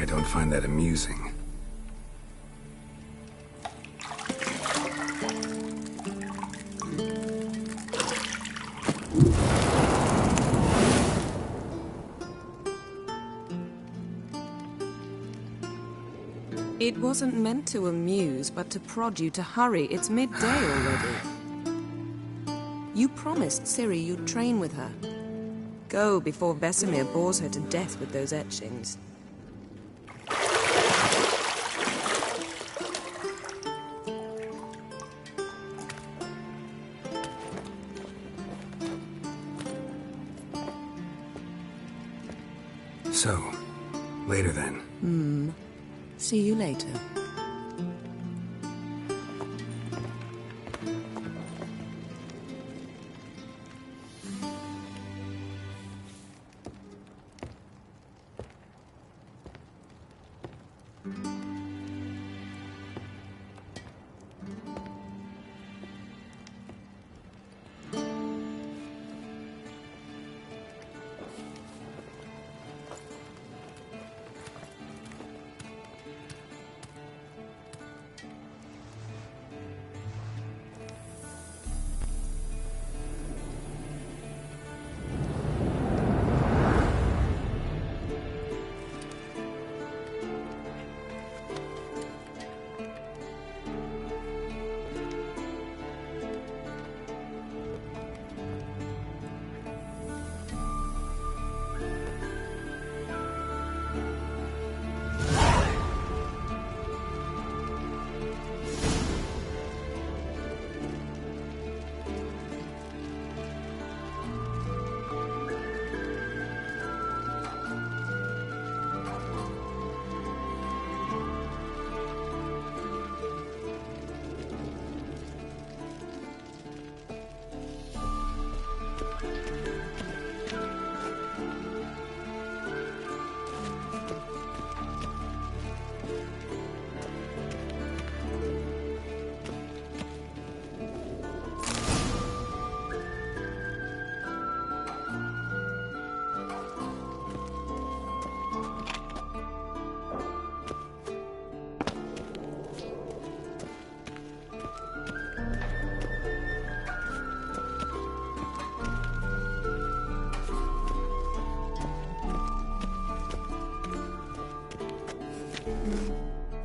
don't find that amusing. It wasn't meant to amuse, but to prod you to hurry. It's midday already. You promised Ciri you'd train with her. Go before Vesemir bores her to death with those etchings. So, later then. See you later.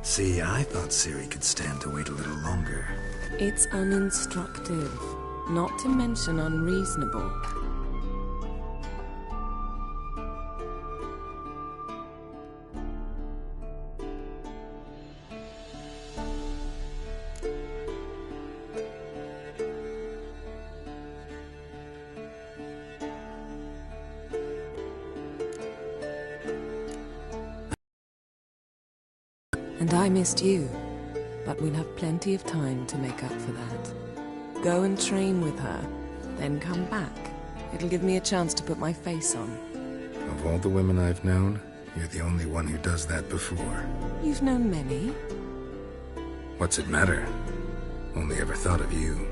See, I thought Ciri could stand to wait a little longer. It's uninstructive, not to mention unreasonable. And I missed you, but we'll have plenty of time to make up for that. Go and train with her, then come back. It'll give me a chance to put my face on. Of all the women I've known, you're the only one who does that before. You've known many. What's it matter? Only ever thought of you.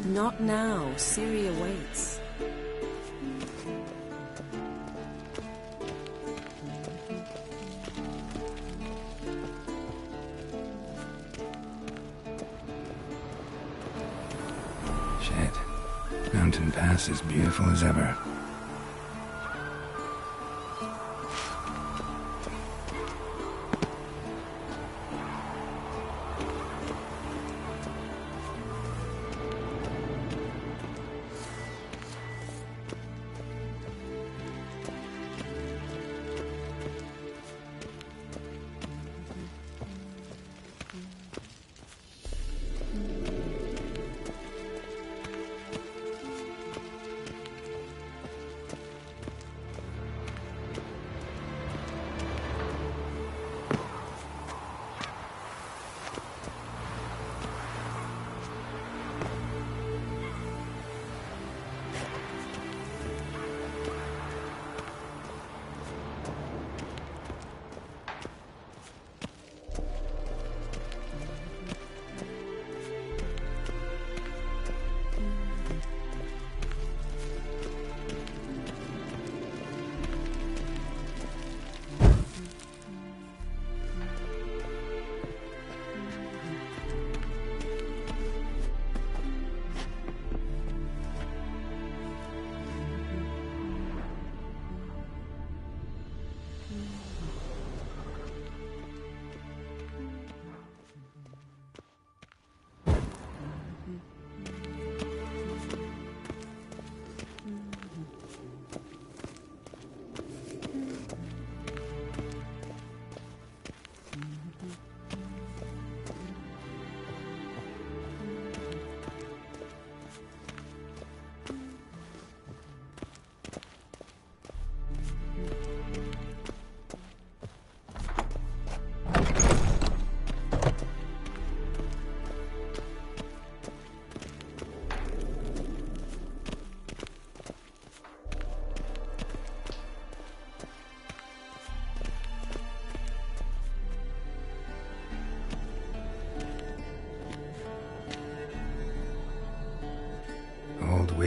Not now. Ciri awaits. Shit. Mountain Pass is beautiful as ever.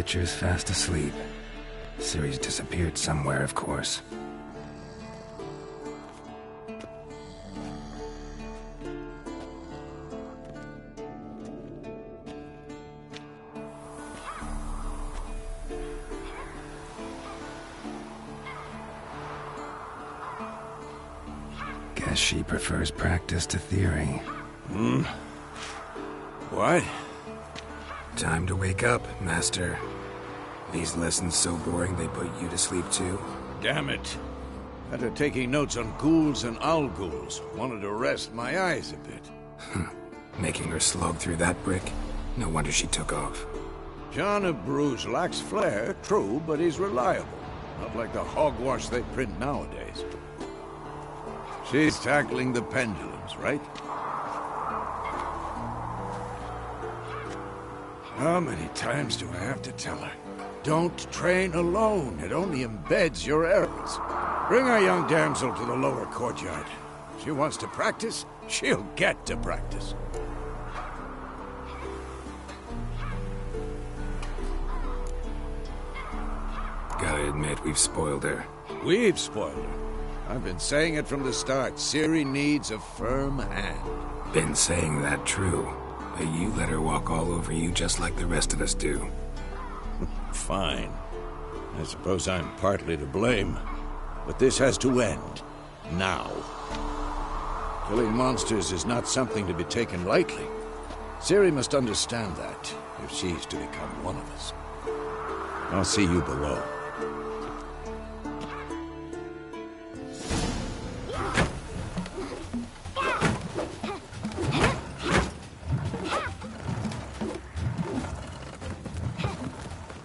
Butcher's fast asleep. Ciri's disappeared somewhere, of course. Guess she prefers practice to theory. What? Time to wake up, Master. These lessons so boring they put you to sleep too? Damn it. After taking notes on ghouls and owl-ghouls, wanted to rest my eyes a bit. Making her slog through that brick? No wonder she took off. John of Bruges lacks flair, true, but he's reliable. Not like the hogwash they print nowadays. She's tackling the pendulums, right? How many times do I have to tell her? Don't train alone. It only embeds your errors. Bring our young damsel to the lower courtyard. She wants to practice, she'll get to practice. Gotta admit, we've spoiled her. We've spoiled her. I've been saying it from the start. Ciri needs a firm hand. Been saying that true. But you let her walk all over you just like the rest of us do. Fine. I suppose I'm partly to blame. But this has to end. Now. Killing monsters is not something to be taken lightly. Ciri must understand that, if she's to become one of us. I'll see you below.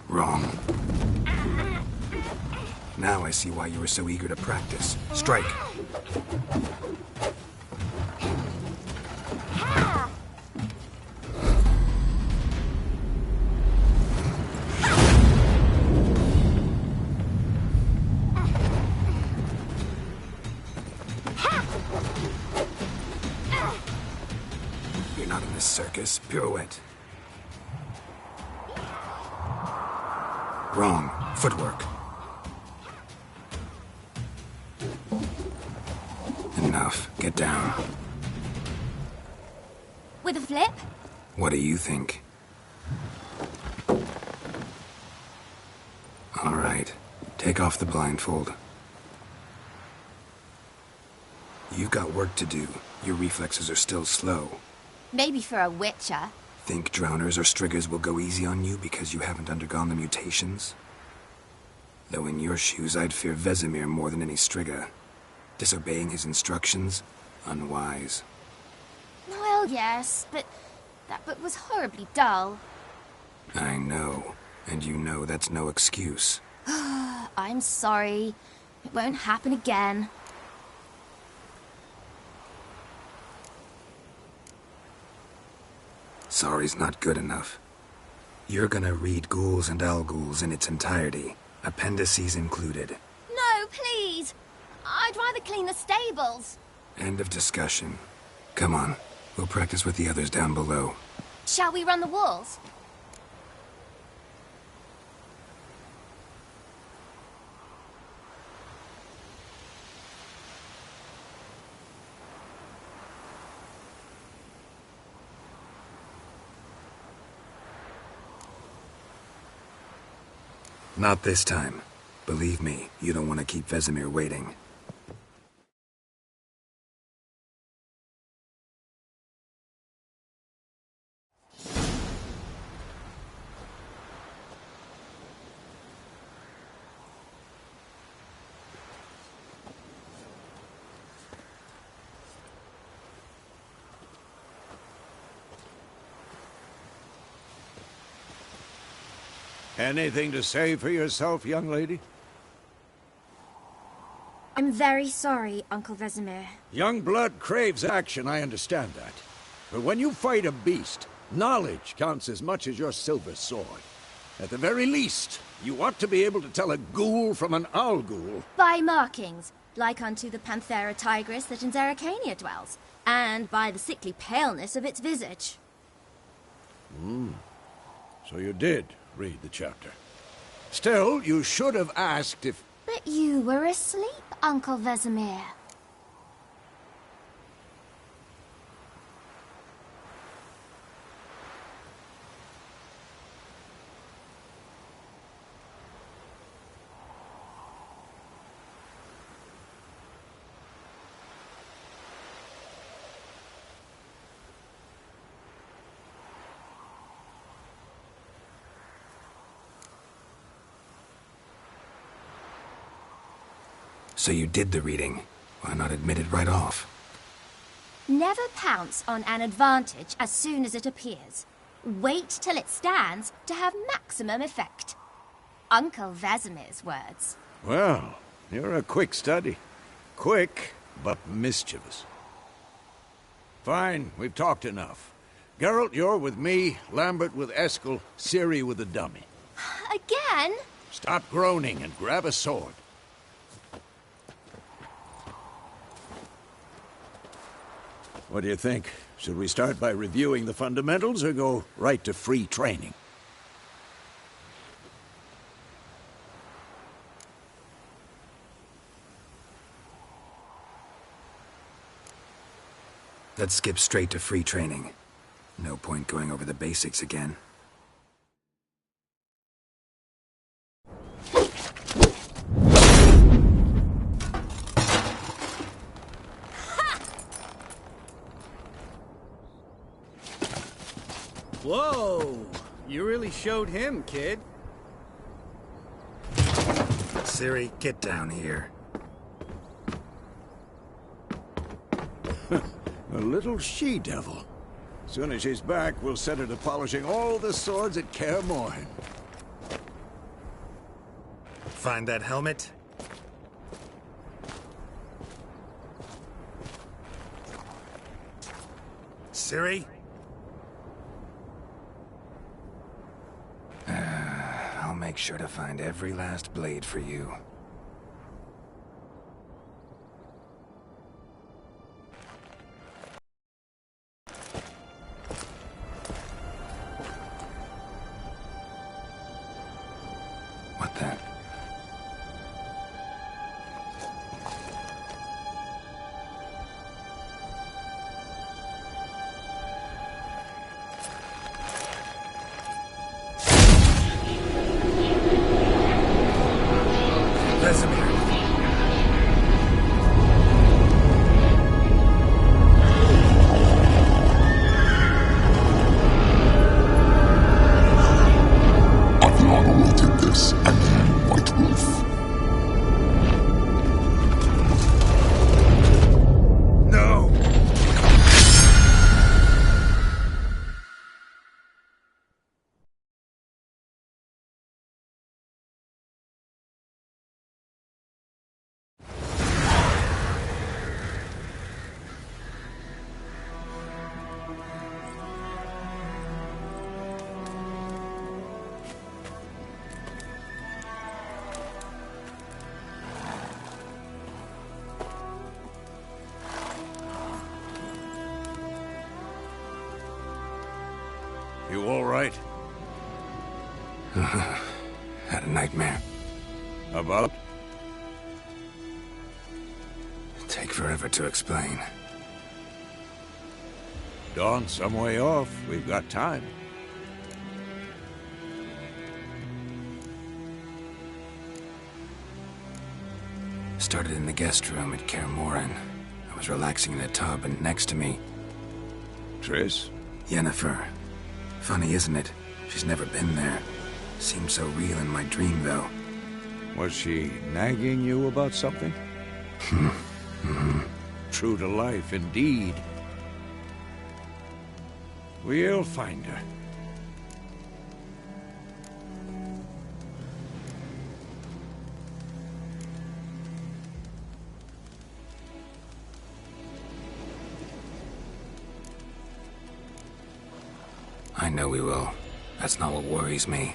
Wrong. Now I see why you were so eager to practice. Strike. You're not in this circus. Pirouette. Wrong. Footwork. Enough. Get down. With a flip? What do you think? All right. Take off the blindfold. You've got work to do. Your reflexes are still slow. Maybe for a witcher. Think drowners or striggers will go easy on you because you haven't undergone the mutations? Though in your shoes, I'd fear Vesemir more than any strigger. Disobeying his instructions? Unwise. Well, yes, but that book was horribly dull. I know. And you know that's no excuse. I'm sorry. It won't happen again. Sorry's not good enough. You're gonna read Ghouls and Owl-Ghouls in its entirety, appendices included. No, please! I'd rather clean the stables. End of discussion. Come on, we'll practice with the others down below. Shall we run the walls? Not this time. Believe me, you don't want to keep Vesemir waiting. Anything to say for yourself, young lady? I'm very sorry, Uncle Vesemir. Young blood craves action, I understand that. But when you fight a beast, knowledge counts as much as your silver sword. At the very least, you ought to be able to tell a ghoul from an owl-ghoul. By markings, like unto the Panthera tigris that in Zeracania dwells, and by the sickly paleness of its visage. So you did. read the chapter. Still, you should have asked if... But you were asleep, Uncle Vesemir. So you did the reading. Why not admit it right off? Never pounce on an advantage as soon as it appears. Wait till it stands to have maximum effect. Uncle Vesemir's words. Well, you're a quick study. Quick, but mischievous. Fine, we've talked enough. Geralt, you're with me, Lambert with Eskel, Ciri with the dummy. Again? Stop groaning and grab a sword. What do you think? Should we start by reviewing the fundamentals or go right to free training? Let's skip straight to free training. No point going over the basics again. Whoa! You really showed him, kid. Ciri, get down here. A little she-devil. Soon as she's back, we'll set her to polishing all the swords at Kaer Morhen. Find that helmet? Ciri? I'll make sure to find every last blade for you. What the? Vesemir. I've long awaited this, and you, White Wolf. No! You all right? Had a nightmare. About? Take forever to explain. Dawn's some way off. We've got time. Started in the guest room at Kaer Morhen. I was relaxing in a tub, and next to me, Triss? Yennefer. Funny, isn't it? She's never been there. Seemed so real in my dream, though. Was she nagging you about something? True to life, indeed. We'll find her. I know we will. That's not what worries me.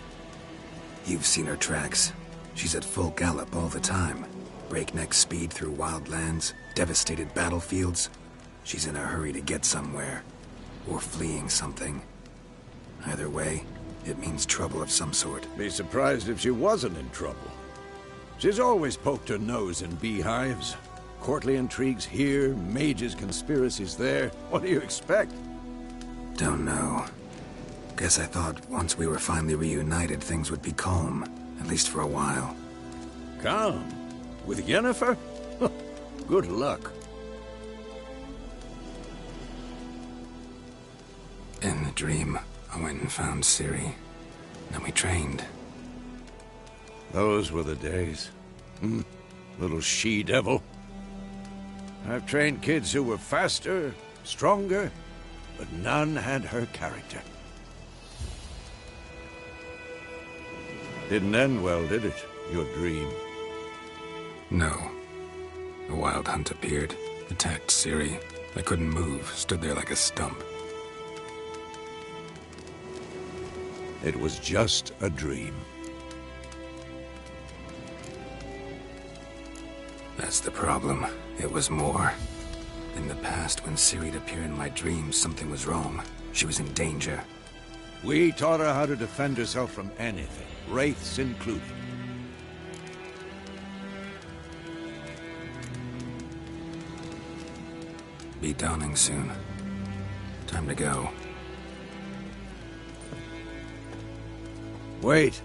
You've seen her tracks. She's at full gallop all the time. Breakneck speed through wild lands, devastated battlefields. She's in a hurry to get somewhere. Or fleeing something. Either way, it means trouble of some sort. Be surprised if she wasn't in trouble. She's always poked her nose in beehives. Courtly intrigues here, mages' conspiracies there. What do you expect? Don't know. Guess I thought once we were finally reunited, things would be calm. At least for a while. Calm? With Yennefer? Good luck. In the dream, I went and found Ciri. Then we trained. Those were the days. Little she-devil. I've trained kids who were faster, stronger, but none had her character. Didn't end well, did it? Your dream? No. A wild hunt appeared, attacked Ciri. I couldn't move, stood there like a stump. It was just a dream. That's the problem. It was more. In the past, when Ciri'd appear in my dreams, something was wrong. She was in danger. We taught her how to defend herself from anything, wraiths included. Be dawning soon. Time to go. Wait.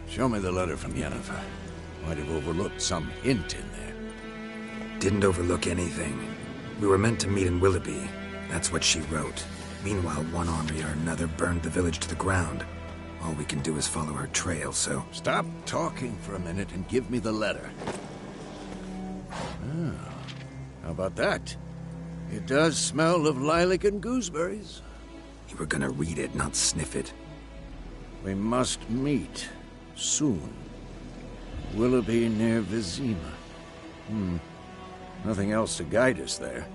Show me the letter from Yennefer. Might have overlooked some hint in there. Didn't overlook anything. We were meant to meet in Willoughby. That's what she wrote. Meanwhile, one army or another burned the village to the ground. All we can do is follow her trail, so... Stop talking for a minute and give me the letter. How about that? It does smell of lilac and gooseberries. You were gonna read it, not sniff it. We must meet. Soon. Willoughby near Vizima. Nothing else to guide us there.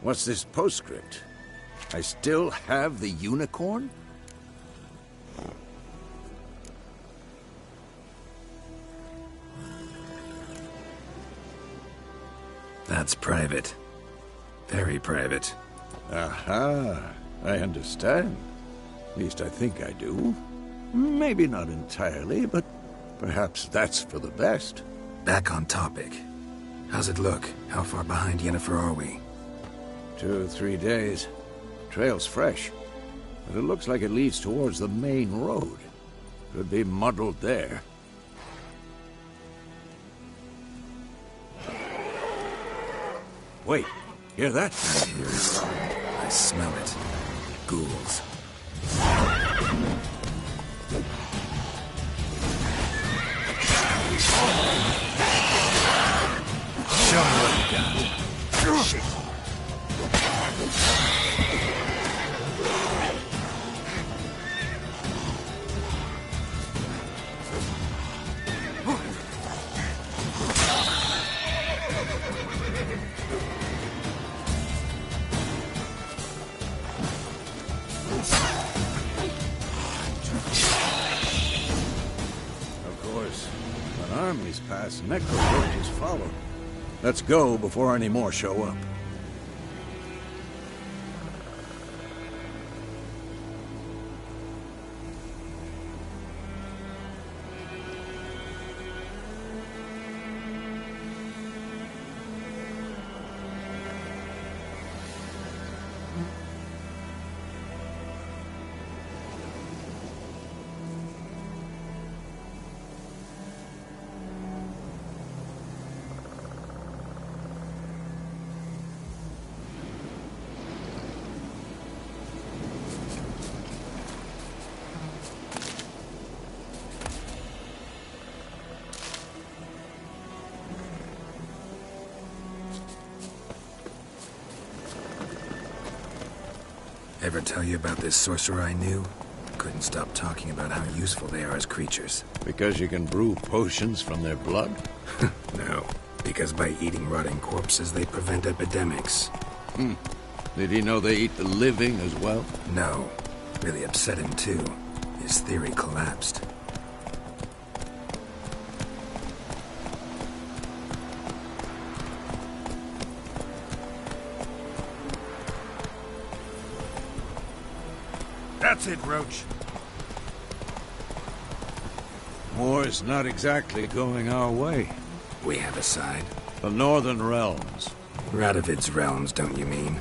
What's this postscript? I still have the unicorn? That's private. Very private. Aha, I understand. At least I think I do. Maybe not entirely, but perhaps that's for the best. Back on topic. How's it look? How far behind Yennefer are we? 2 or 3 days. Trail's fresh, but it looks like it leads towards the main road. Could be muddled there. Wait, hear that? I hear it. I smell it. Ghouls. Show me what you got. Shit. Armies pass, necrophorges follow. Let's go before any more show up. Ever tell you about this sorcerer I knew? Couldn't stop talking about how useful they are as creatures. Because you can brew potions from their blood? No, because by eating rotting corpses, they prevent epidemics. Did he know they eat the living as well? No. Really upset him, too. His theory collapsed. That's it, Roach. War's not exactly going our way. We have a side. The Northern Realms. Radovid's realms, don't you mean?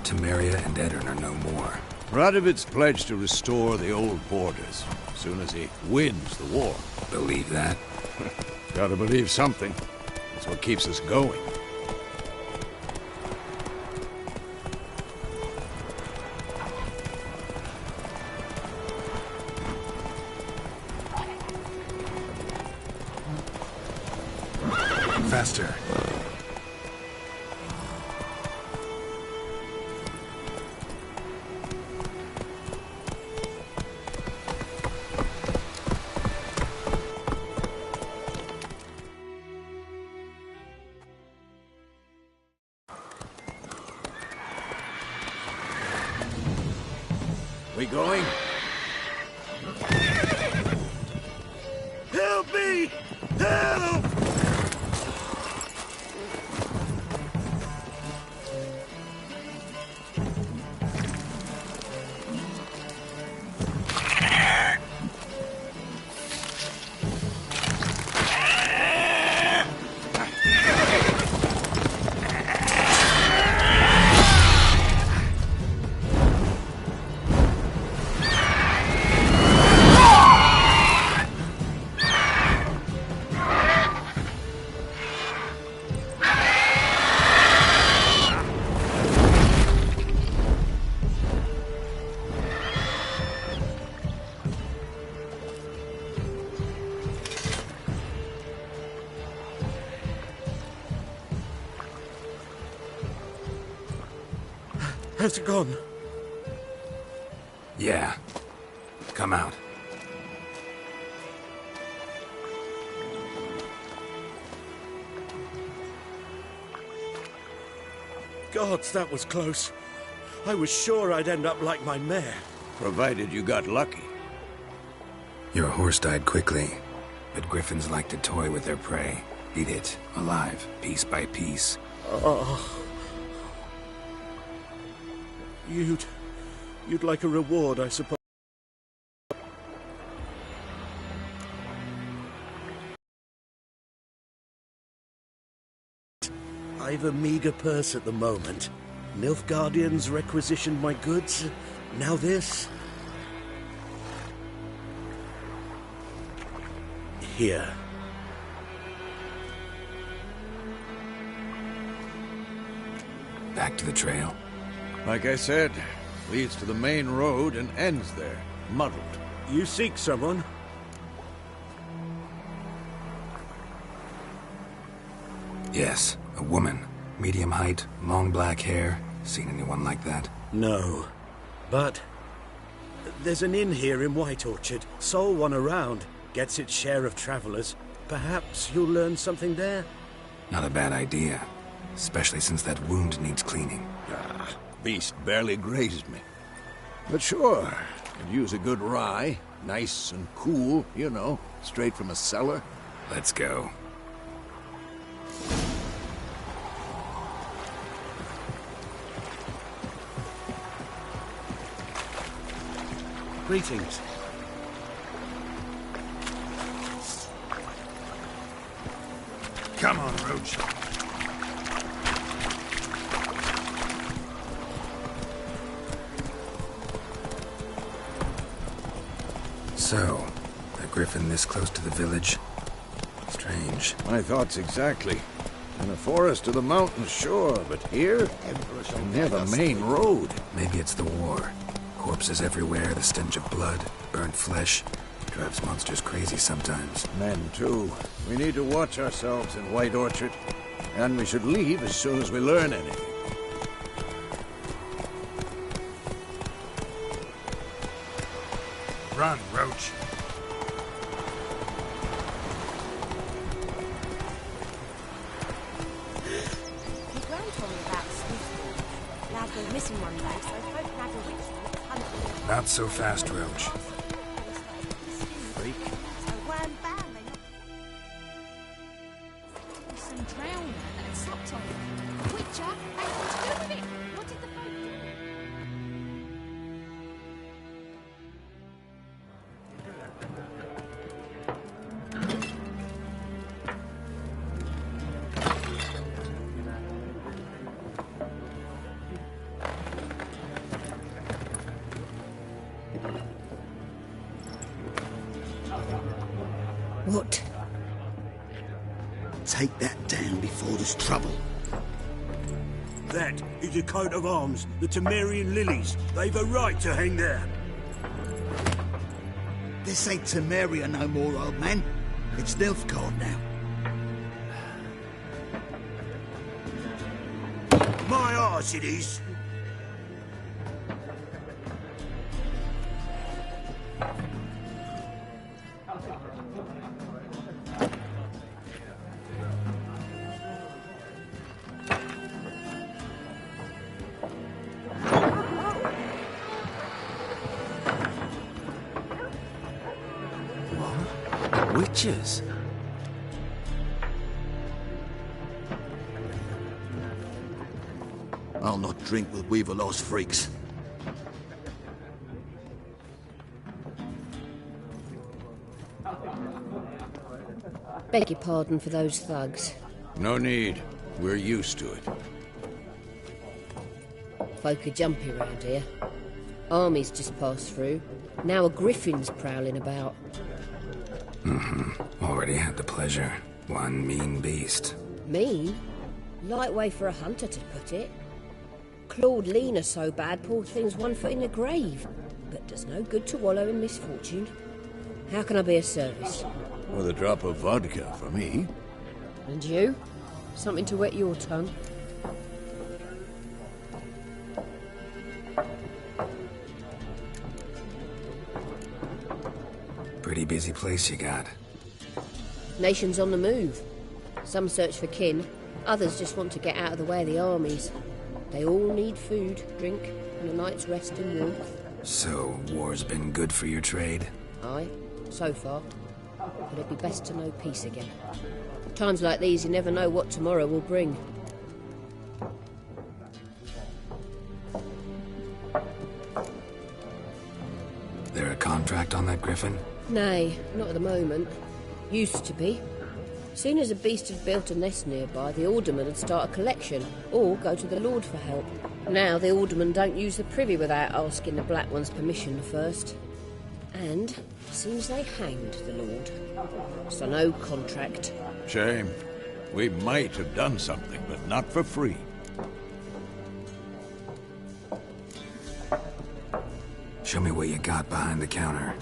Temeria and Edirn are no more. Radovid's pledged to restore the old borders as soon as he wins the war. Believe that? Gotta believe something. It's what keeps us going. Faster. We going? Help me! Help! Has it gone? Yeah. Come out. Gods, that was close. I was sure I'd end up like my mare. Provided you got lucky. Your horse died quickly, but griffins like to toy with their prey. Eat it, alive, piece by piece. Oh. You'd like a reward, I suppose. I've a meager purse at the moment. Nilfgaardians requisitioned my goods. Now this. Here. Back to the trail. Like I said, leads to the main road and ends there, muddled. You seek someone? Yes, a woman. Medium height, long black hair. Seen anyone like that? No. But there's an inn here in White Orchard. Sole one around. Gets its share of travelers. Perhaps you'll learn something there? Not a bad idea. Especially since that wound needs cleaning. Beast barely grazed me. But sure, could use a good rye. Nice and cool, you know, straight from a cellar. Let's go. Greetings. Come on, Roach. So, a griffin this close to the village? Strange. My thoughts exactly. In the forest or the mountains, sure, but here? Near the main road. Maybe it's the war. Corpses everywhere, the stench of blood, burnt flesh. Drives monsters crazy sometimes. Men, too. We need to watch ourselves in White Orchard. And we should leave as soon as we learn anything. Run, Roach. Your grand told me about Swiftborn. Lad goes missing one day, so both Lad and Richard hunt for Not so fast, Roach. Freak. So wham bam, they knock Some drowner that stopped on it. Witcher, they what to do with it? What did the folk do? What? Take that down before there's trouble. That is a coat of arms, the Temerian lilies. They've a right to hang there. This ain't Temeria no more, old man. It's Nilfgaard now. My arse it is. Witches? I'll not drink with Weaverlaw's freaks. Beg your pardon for those thugs. No need. We're used to it. Folk are jumpy round here. Armies just passed through. Now a griffin's prowling about. Already had the pleasure. One mean beast. Mean? Light way for a hunter to put it. Clawed Lena so bad, poor thing's 1 foot in the grave. But does no good to wallow in misfortune. How can I be of service? With a drop of vodka for me. And you? Something to wet your tongue? Pretty busy place you got. Nations on the move. Some search for kin, others just want to get out of the way of the armies. They all need food, drink, and a night's rest and warmth. So, war's been good for your trade? Aye, so far. But it'd be best to know peace again. Times like these, you never know what tomorrow will bring. There a contract on that griffin? Nay, not at the moment. Used to be. Soon as a beast had built a nest nearby, the alderman would start a collection, or go to the Lord for help. Now the alderman don't use the privy without asking the Black One's permission first. And seems they hanged the Lord. So no contract. Shame. We might have done something, but not for free. Show me what you got behind the counter.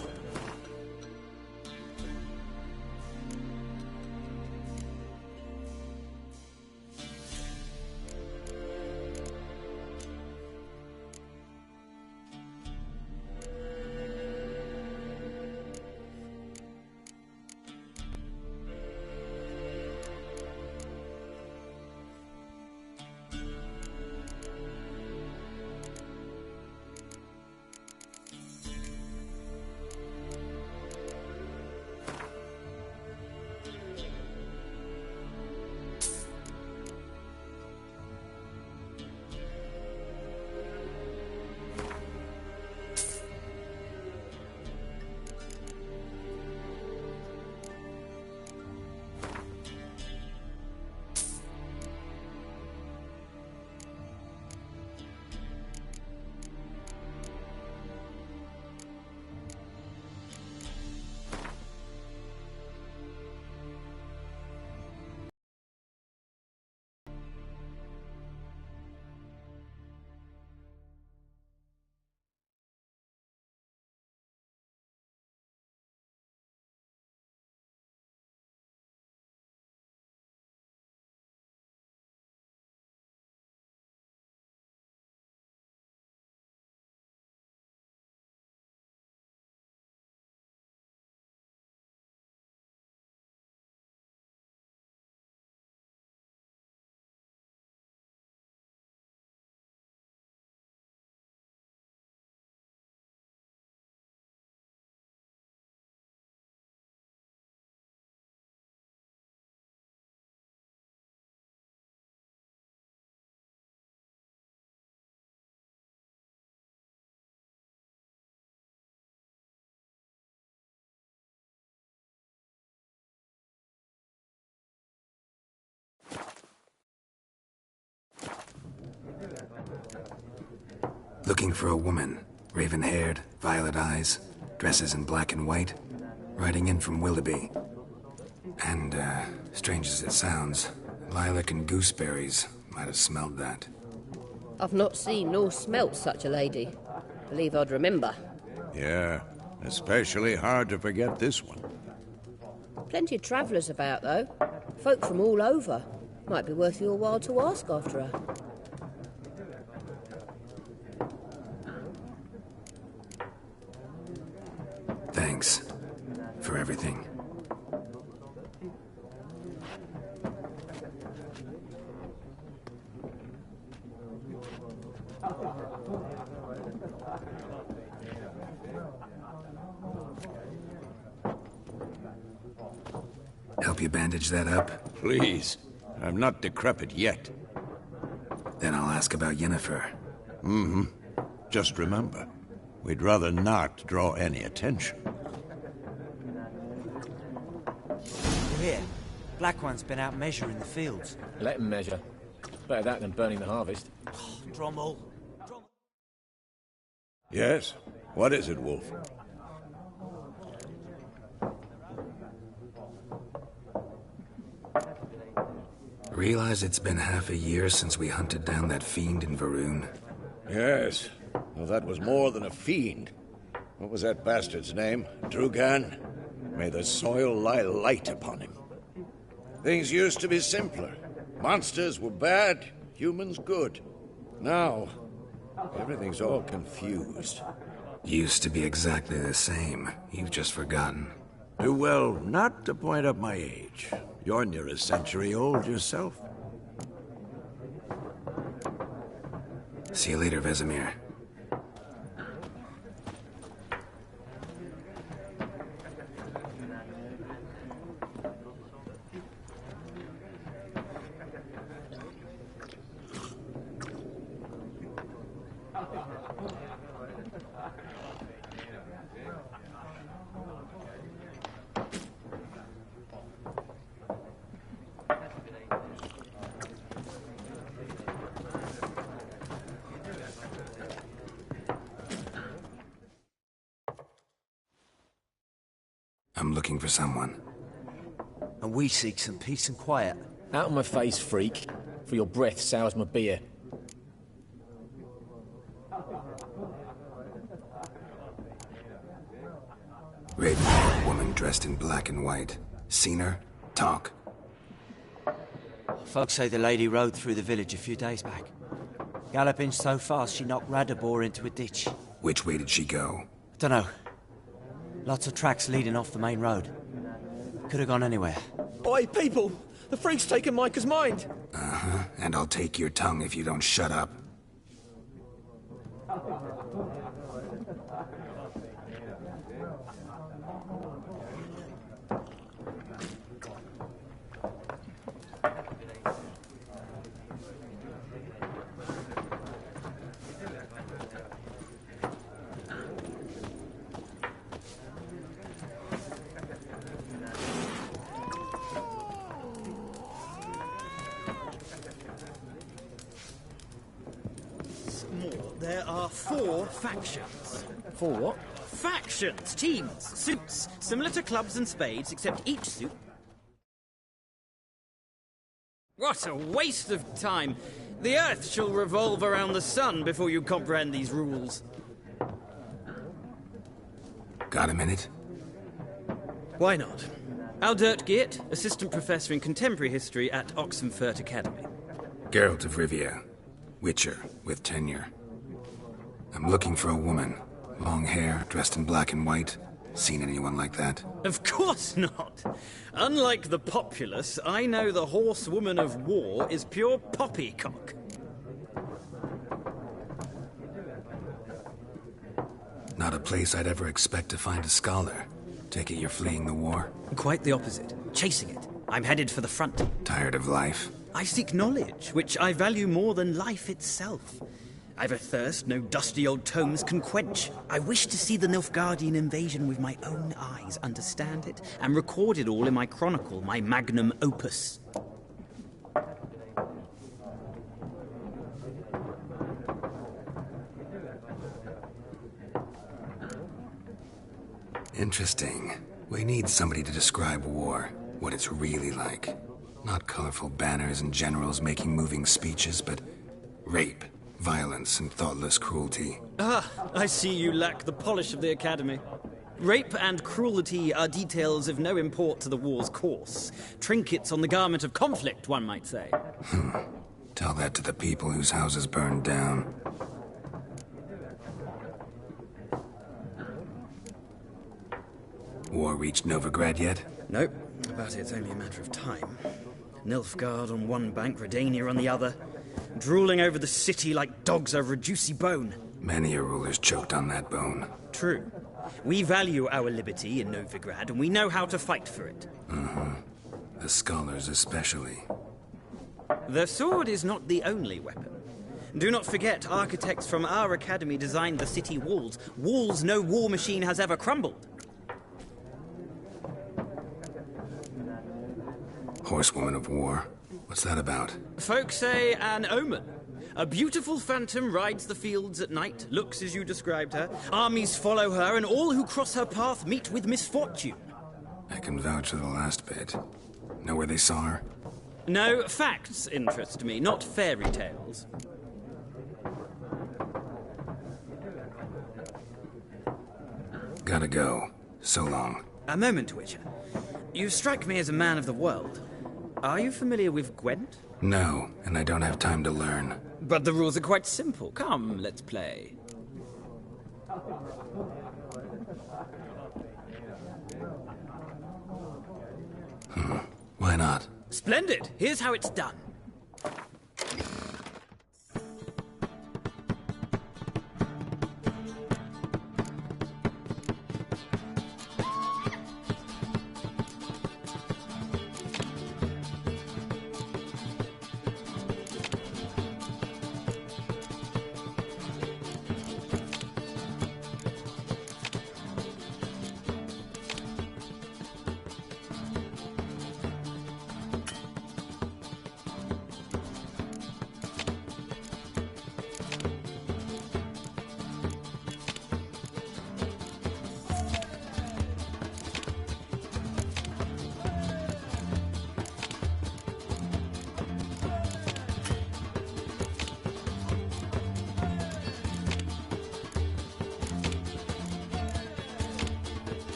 Looking for a woman. Raven-haired, violet eyes, dresses in black and white. Riding in from Willoughby. And, strange as it sounds, lilac and gooseberries might have smelled that. I've not seen nor smelt such a lady. Believe I'd remember. Yeah, especially hard to forget this one. Plenty of travellers about, though. Folk from all over. Might be worth your while to ask after her. Thanks for everything. Help you bandage that up? Please. I'm not decrepit yet. Then I'll ask about Yennefer. Mm-hmm. Just remember, we'd rather not draw any attention. Here, Black One's been out measuring the fields. Let him measure. Better that than burning the harvest. Drommel. Yes? What is it, Wolf? Realize it's been half a year since we hunted down that fiend in Varun? Yes. Well, that was more than a fiend. What was that bastard's name? Drugan? May the soil lie light upon him. Things used to be simpler. Monsters were bad, humans good. Now, everything's all confused. Used to be exactly the same. You've just forgotten. Do well not to point up my age. You're near a century old yourself. See you later, Vesemir. I'm looking for someone. And we seek some peace and quiet. Out of my face, freak. For your breath sours my beer. Raven, woman dressed in black and white. Seen her? Talk. Folks say the lady rode through the village a few days back. Galloping so fast she knocked Radabor into a ditch. Which way did she go? Dunno. Lots of tracks leading off the main road. Could have gone anywhere. Oi, people! The freak's taken Micah's mind! Uh-huh. And I'll take your tongue if you don't shut up. There are 4 factions. 4 what? Factions, teams, suits, similar to clubs and spades, except each suit... What a waste of time! The Earth shall revolve around the sun before you comprehend these rules. Got a minute? Why not? Aldert Geert, Assistant Professor in Contemporary History at Oxenfurt Academy. Geralt of Rivia. Witcher, with tenure. I'm looking for a woman. Long hair, dressed in black and white. Seen anyone like that? Of course not! Unlike the populace, I know the horsewoman of war is pure poppycock. Not a place I'd ever expect to find a scholar. Take it you're fleeing the war? Quite the opposite. Chasing it. I'm headed for the front. Tired of life? I seek knowledge, which I value more than life itself. I've a thirst no dusty old tomes can quench. I wish to see the Nilfgaardian invasion with my own eyes, understand it, and record it all in my chronicle, my magnum opus. Interesting. We need somebody to describe war. What it's really like. Not colorful banners and generals making moving speeches, but rape, violence, and thoughtless cruelty. Ah, I see you lack the polish of the Academy. Rape and cruelty are details of no import to the war's course. Trinkets on the garment of conflict, one might say. Tell that to the people whose houses burned down. War reached Novigrad yet? Nope, but it's only a matter of time. Nilfgaard on one bank, Redania on the other, drooling over the city like dogs over a juicy bone. Many a ruler's choked on that bone. True. We value our liberty in Novigrad, and we know how to fight for it. The scholars especially. The sword is not the only weapon. Do not forget, architects from our academy designed the city walls. Walls no war machine has ever crumbled. Horsewoman of War. What's that about? Folk say an omen. A beautiful phantom rides the fields at night, looks as you described her. Armies follow her, and all who cross her path meet with misfortune. I can vouch for the last bit. Know where they saw her? No, facts interest me, not fairy tales. Gotta go. So long. A moment, Witcher. You strike me as a man of the world. Are you familiar with Gwent? No, and I don't have time to learn. But the rules are quite simple. Come, let's play. Why not? Splendid! Here's how it's done.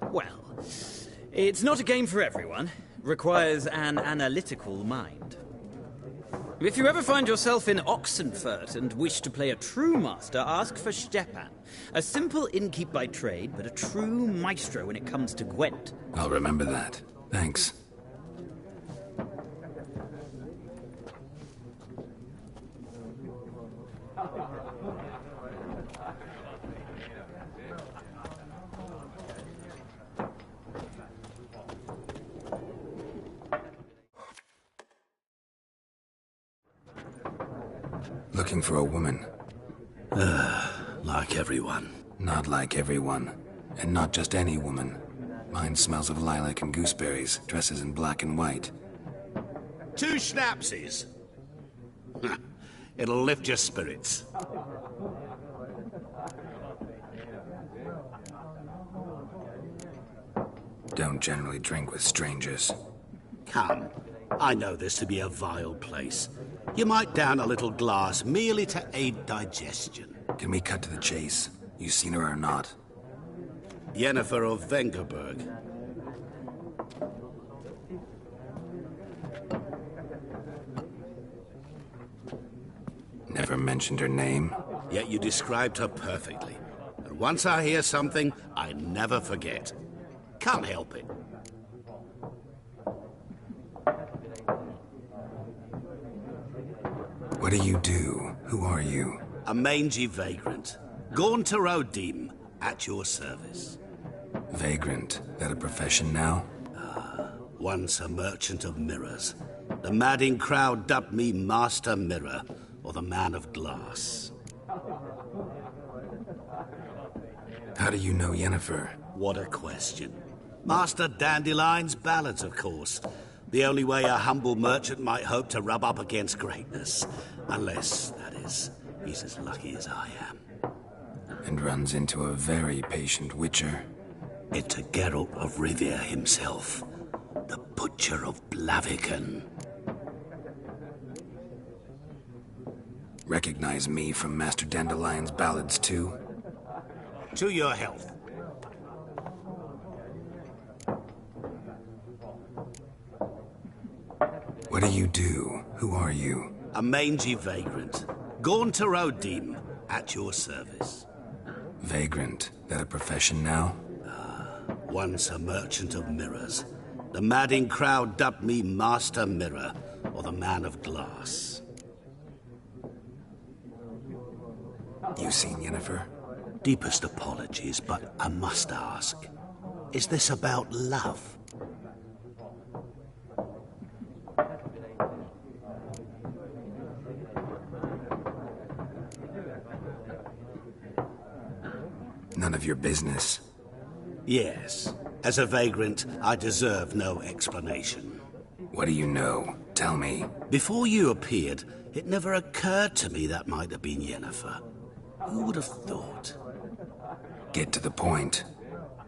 Well, it's not a game for everyone. Requires an analytical mind. If you ever find yourself in Oxenfurt and wish to play a true master, ask for Stepan. A simple innkeep by trade, but a true maestro when it comes to Gwent. I'll remember that. Thanks. Looking for a woman. Like everyone. Not like everyone. And not just any woman. Mine smells of lilac and gooseberries, dresses in black and white. 2 schnapsies. It'll lift your spirits. Don't generally drink with strangers. Come. I know this to be a vile place. You might down a little glass merely to aid digestion. Can we cut to the chase? You seen her or not? Yennefer of Vengerberg. Never mentioned her name. Yet you described her perfectly. And once I hear something, I never forget. Can't help it. What do you do? Who are you? A mangy vagrant. Gone to Rodim, at your service. Vagrant. That a profession now? Once a merchant of mirrors. The madding crowd dubbed me Master Mirror, or the Man of Glass. How do you know Yennefer? What a question. Master Dandelion's ballads, of course. The only way a humble merchant might hope to rub up against greatness. Unless, that is, he's as lucky as I am. And runs into a very patient witcher. It's a Geralt of Rivia himself. The Butcher of Blaviken. Recognize me from Master Dandelion's ballads, too? To your health. What do you do? Who are you? A mangy vagrant. Gone to Rodim, at your service. Vagrant. That a profession now? Once a merchant of mirrors. The madding crowd dubbed me Master Mirror, or the Man of Glass. You seen Yennefer? Deepest apologies, but I must ask. Is this about love? None of your business. Yes. As a vagrant, I deserve no explanation. What do you know? Tell me. Before you appeared, it never occurred to me that might have been Yennefer. Who would have thought? Get to the point.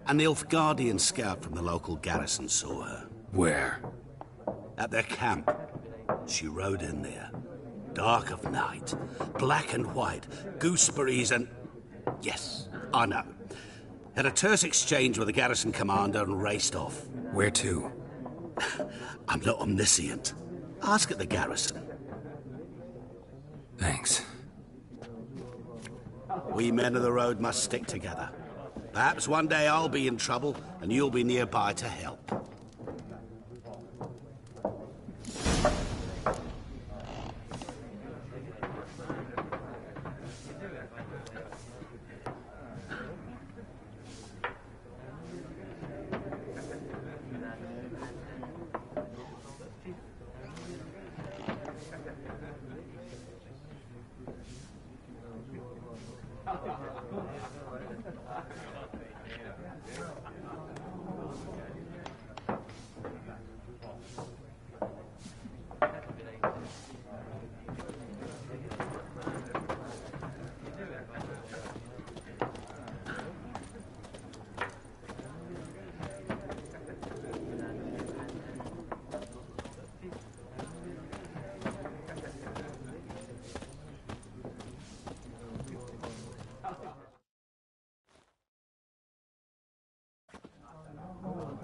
An Nilfgaardian scout from the local garrison saw her. Where? At their camp. She rode in there. Dark of night. Black and white. Gooseberries and... Yes, I know. Had a terse exchange with the garrison commander and raced off. Where to? I'm not omniscient. Ask at the garrison. Thanks. We men of the road must stick together. Perhaps one day I'll be in trouble and you'll be nearby to help.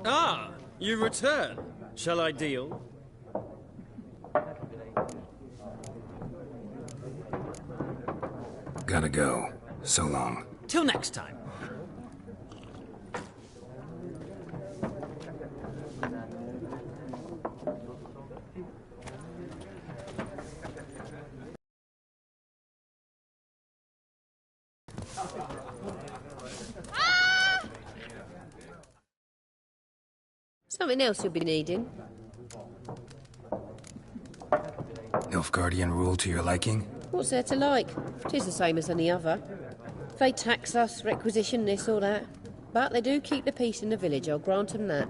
Ah, you return. Shall I deal? Gotta go. So long. Till next time. Something else you'll be needing. Nilfgaardian rule to your liking? What's there to like? 'Tis the same as any other. They tax us, requisition this or that. But they do keep the peace in the village, I'll grant 'em that.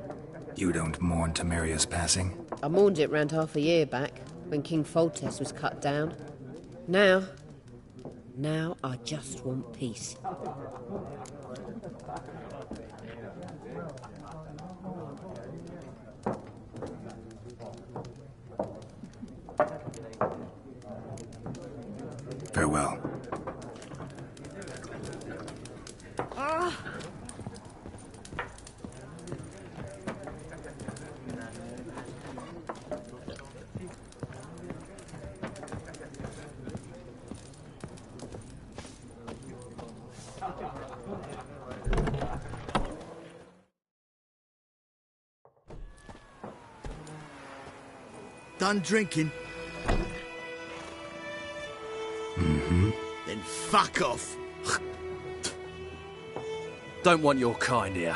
You don't mourn Temeria's passing? I mourned it round half a year back, when King Foltest was cut down. Now I just want peace. Farewell. Done drinking? Mm-hmm. Then fuck off. Don't want your kind here.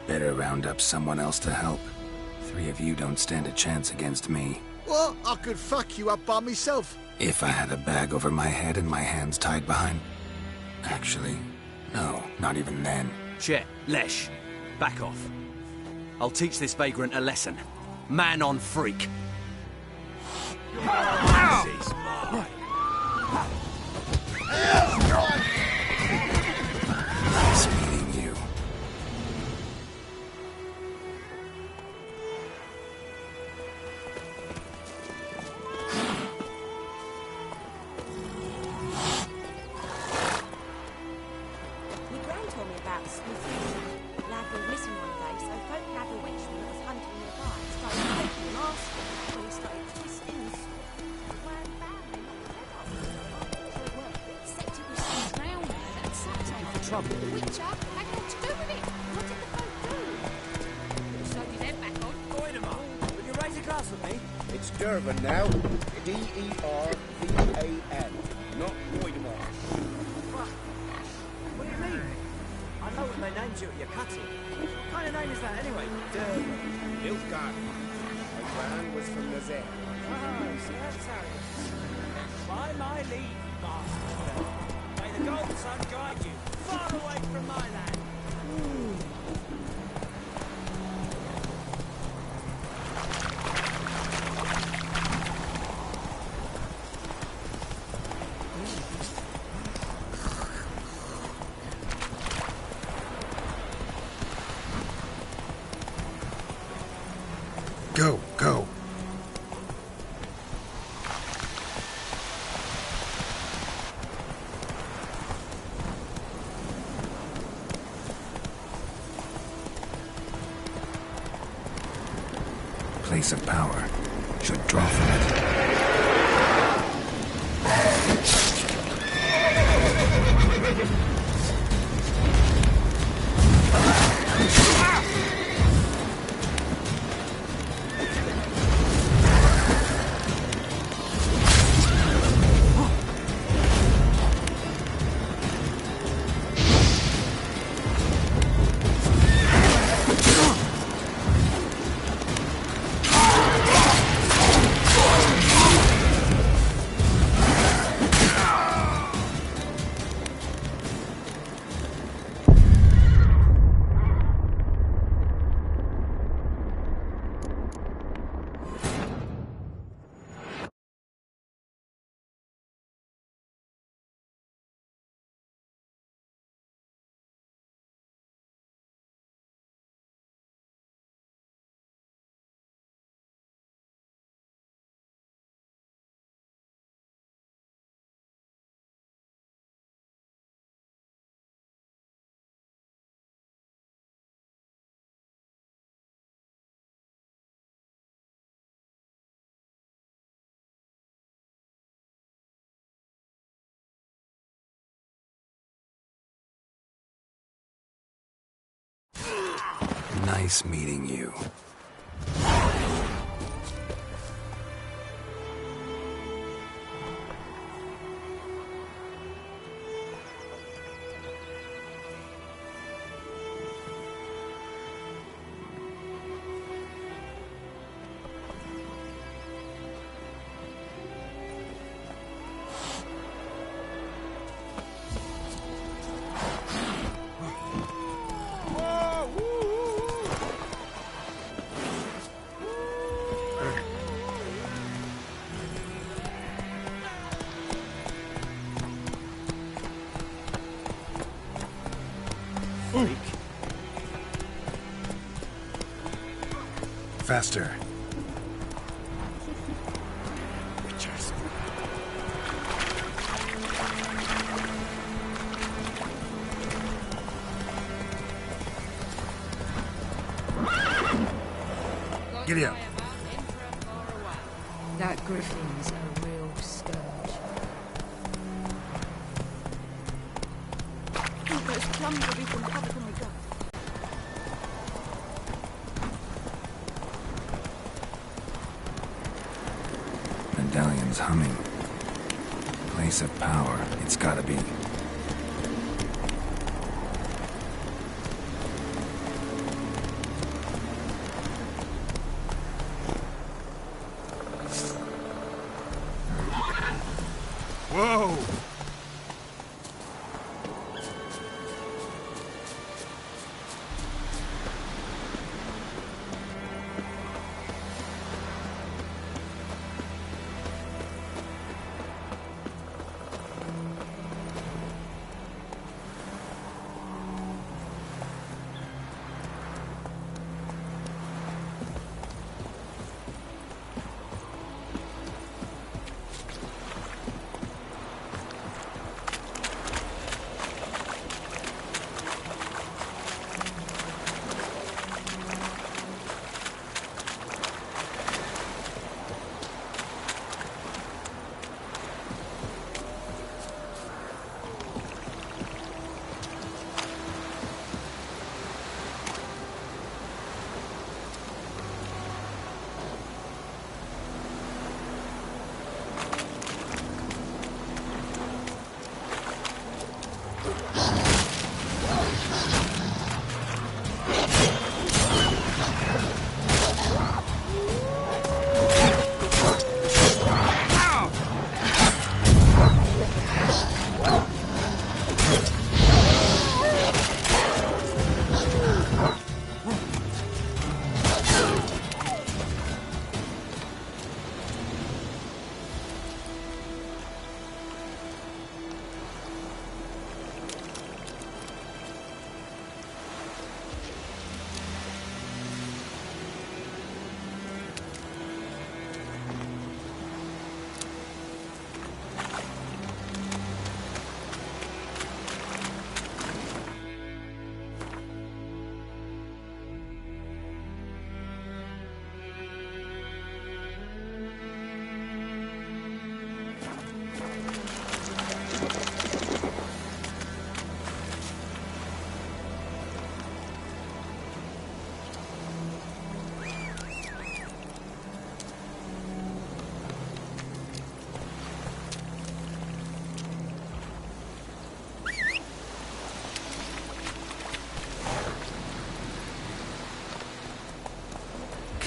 Better round up someone else to help. 3 of you don't stand a chance against me. What? I could fuck you up by myself. If I had a bag over my head and my hands tied behind... Actually, no, not even then. Chet, Lesh, back off. I'll teach this vagrant a lesson. Man on freak. This is mine. Nice meeting you. My gran told me about Smithy. Lad was missing one day, so folk had a wenchman that was hunting nearby. Started poking him asking when he started twisting and swirling family, not the head off. So it worked. Except it was some drowning and Saturday for trouble. The witcher had what to do with it. What did the folk do? Sewed his head back on. Void him up. Will you raise a glass with me? It's Durban now. D-E-R-V-A-N. Not Voidemar. What do you mean? I know what they named you at your cutting. What kind of name is that anyway? Durban. Nilfgaard. My clan was from Nazir. Oh, so that's how it is. By my leave, bastard. May the golden sun guide you far away from my land. Go, go. Place of power. Should draw from it. Nice meeting you. Faster. Witchers. Giddy up. That griffin's a real scourge. Medallion's humming. Place of power, it's gotta be. Whoa!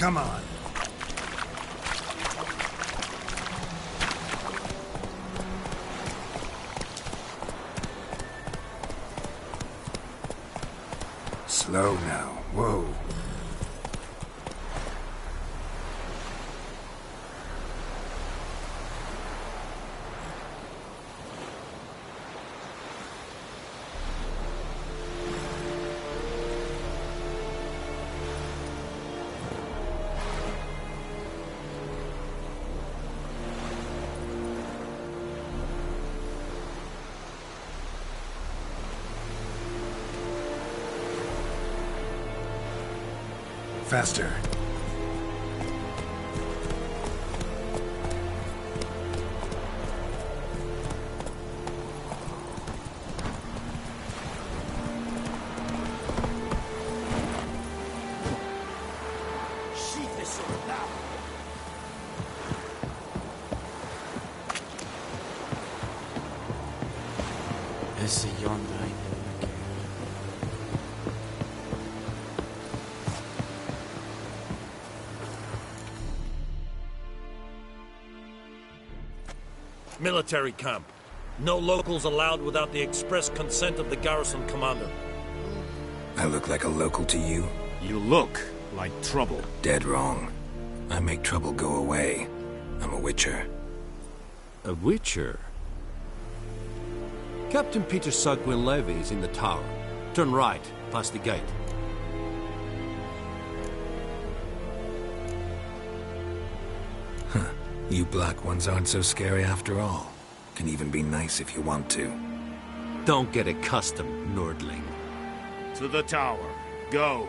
Come on. Slow now. Whoa. Faster. Sheath this sword now. Esse yonder ain't Military camp. No locals allowed without the express consent of the garrison commander. I look like a local to you? You look like trouble. Dead wrong. I make trouble go away. I'm a witcher. A witcher? Captain Peter Sugwin Levy is in the tower. Turn right, past the gate. You black ones aren't so scary after all. Can even be nice if you want to. Don't get accustomed, Nordling. To the tower. Go.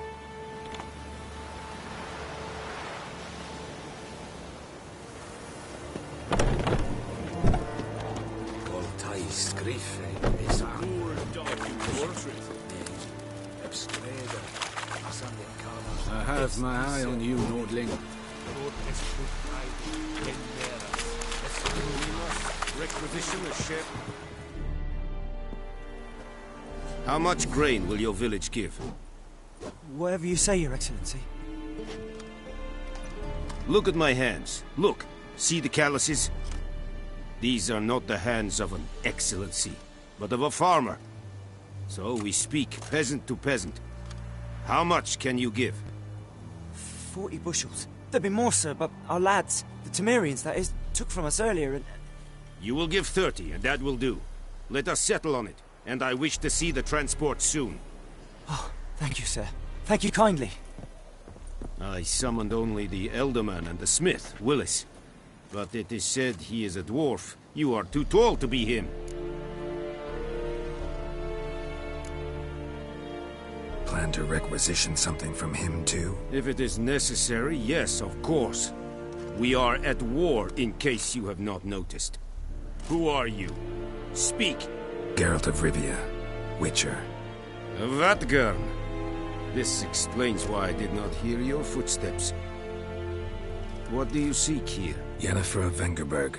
Coltai scrife, esangul. I have my eye on you, Nordling. Requisition a ship. How much grain will your village give? Whatever you say, Your Excellency. Look at my hands. Look. See the calluses? These are not the hands of an excellency, but of a farmer. So we speak peasant to peasant. How much can you give? 40 bushels. There'd be more, sir, but our lads, the Temerians, that is, took from us earlier and... You will give 30, and that will do. Let us settle on it, and I wish to see the transport soon. Oh, thank you, sir. Thank you kindly. I summoned only the Elderman and the smith, Willis. But it is said he is a dwarf. You are too tall to be him. Plan to requisition something from him, too? If it is necessary, yes, of course. We are at war, in case you have not noticed. Who are you? Speak. Geralt of Rivia, Witcher. Vatgern. This explains why I did not hear your footsteps. What do you seek here? Yennefer of Vengerberg.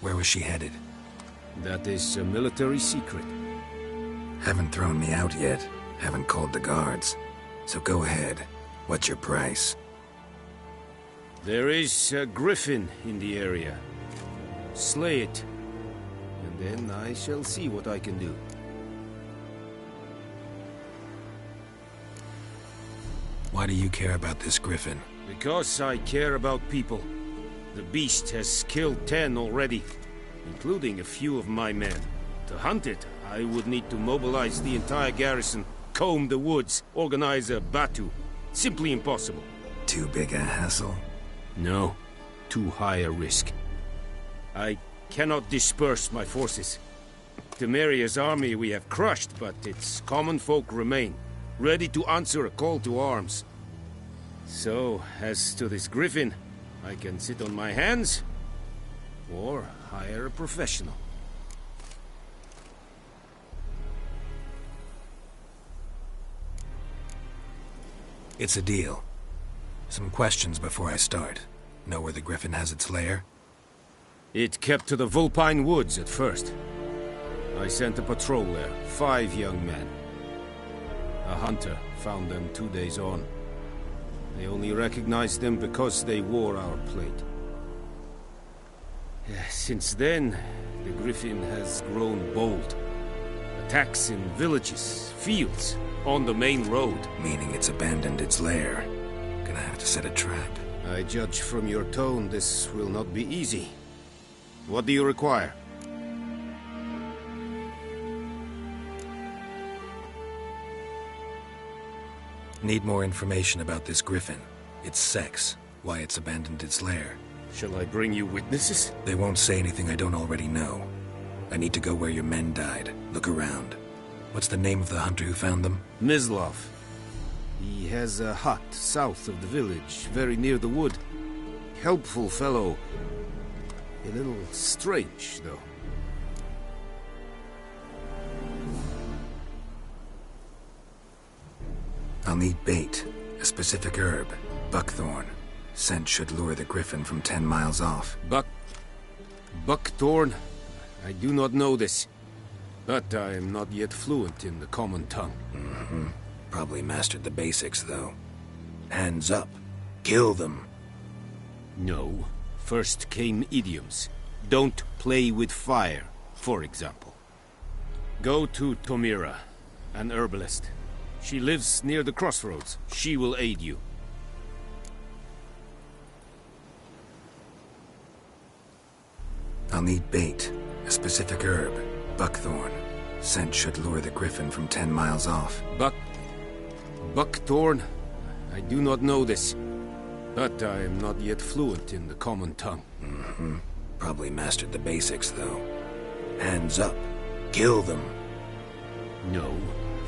Where was she headed? That is a military secret. Haven't thrown me out yet. Haven't called the guards. So go ahead. What's your price? There is a griffin in the area. Slay it. And then I shall see what I can do. Why do you care about this griffin? Because I care about people. The beast has killed 10 already, including a few of my men. To hunt it, I would need to mobilize the entire garrison, comb the woods, organize a batu. Simply impossible. Too big a hassle? No, too high a risk. I cannot disperse my forces. Temeria's army we have crushed, but its common folk remain, ready to answer a call to arms. So, as to this griffin, I can sit on my hands, or hire a professional. It's a deal. Some questions before I start. Know where the griffin has its lair? It kept to the Vulpine Woods at first. I sent a patrol there, 5 young men. A hunter found them 2 days on. They only recognized them because they wore our plate. Since then, the griffin has grown bold. Attacks in villages, fields, on the main road. Meaning it's abandoned its lair. Gonna have to set a trap. I judge from your tone this will not be easy. What do you require? Need more information about this griffin. Its sex, why it's abandoned its lair. Shall I bring you witnesses? They won't say anything I don't already know. I need to go where your men died. Look around. What's the name of the hunter who found them? Mislav. He has a hut south of the village, very near the wood. Helpful fellow. A little strange, though. I'll need bait, a specific herb, buckthorn. Scent should lure the griffin from 10 miles off. Buckthorn? I do not know this. But I am not yet fluent in the common tongue. Mm-hmm. Probably mastered the basics, though. Hands up. Kill them. No. First came idioms. Don't play with fire, for example. Go to Tomira, an herbalist. She lives near the crossroads. She will aid you. I'll need bait, a specific herb, buckthorn. Scent should lure the griffin from 10 miles off. Buckthorn? I do not know this. But I am not yet fluent in the common tongue. Mm-hmm. Probably mastered the basics, though. Hands up. Kill them. No.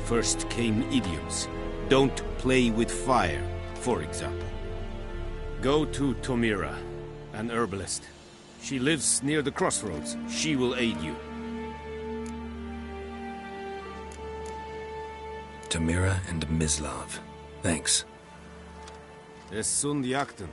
First came idioms. Don't play with fire, for example. Go to Tomira, an herbalist. She lives near the crossroads. She will aid you. Tamira and Mislav. Thanks. Es sunt jakten.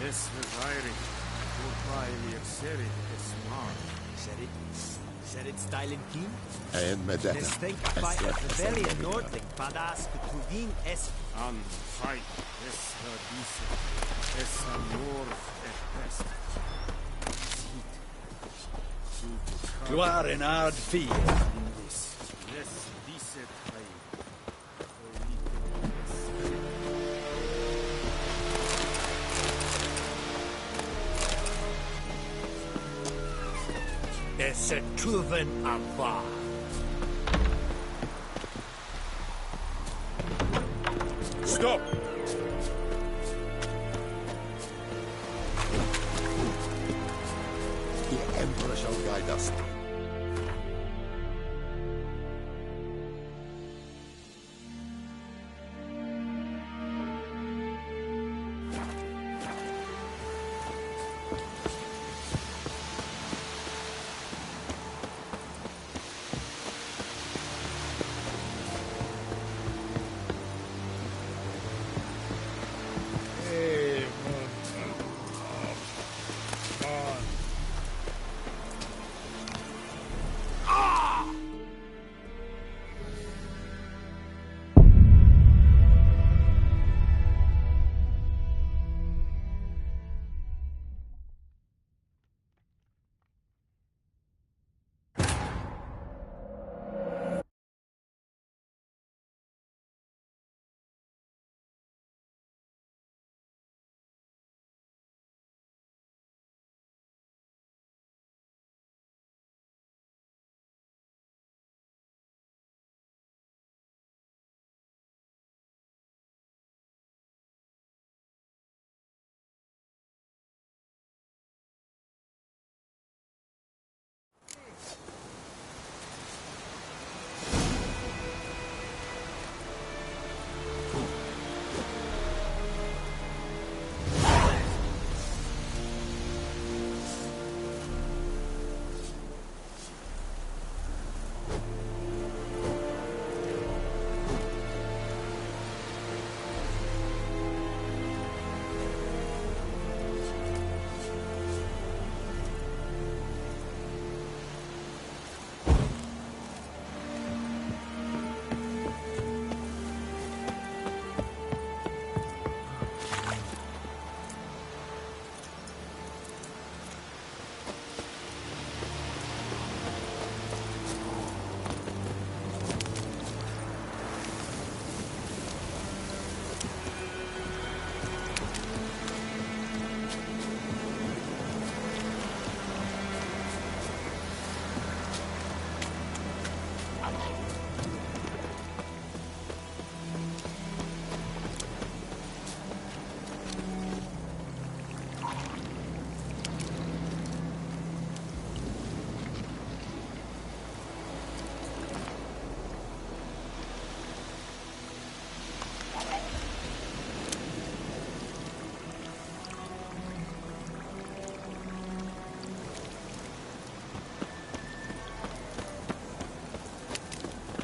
Es verweirig. Wobei wir Seri es smart. Serit stylen keen? En medetta. Nes think by a rebellion Nordling padas kutuvin es An fight. Es radise. Es amorf et pest. Sit. Gloire en ard fear in this. Les dicet hai. Es a truven avar. Stop! The Emperor shall guide us.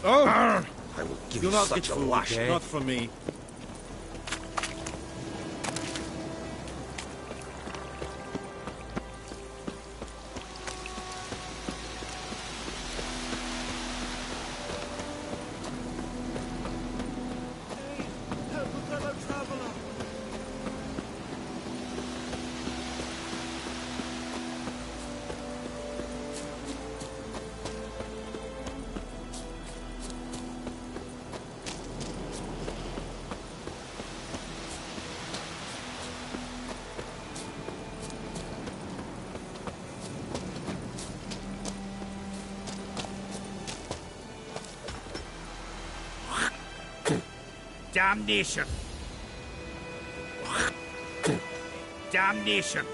Oh! I will give Do you not such get a fooled, lash. Not from me. Help a fellow traveler! Damnation! Damnation!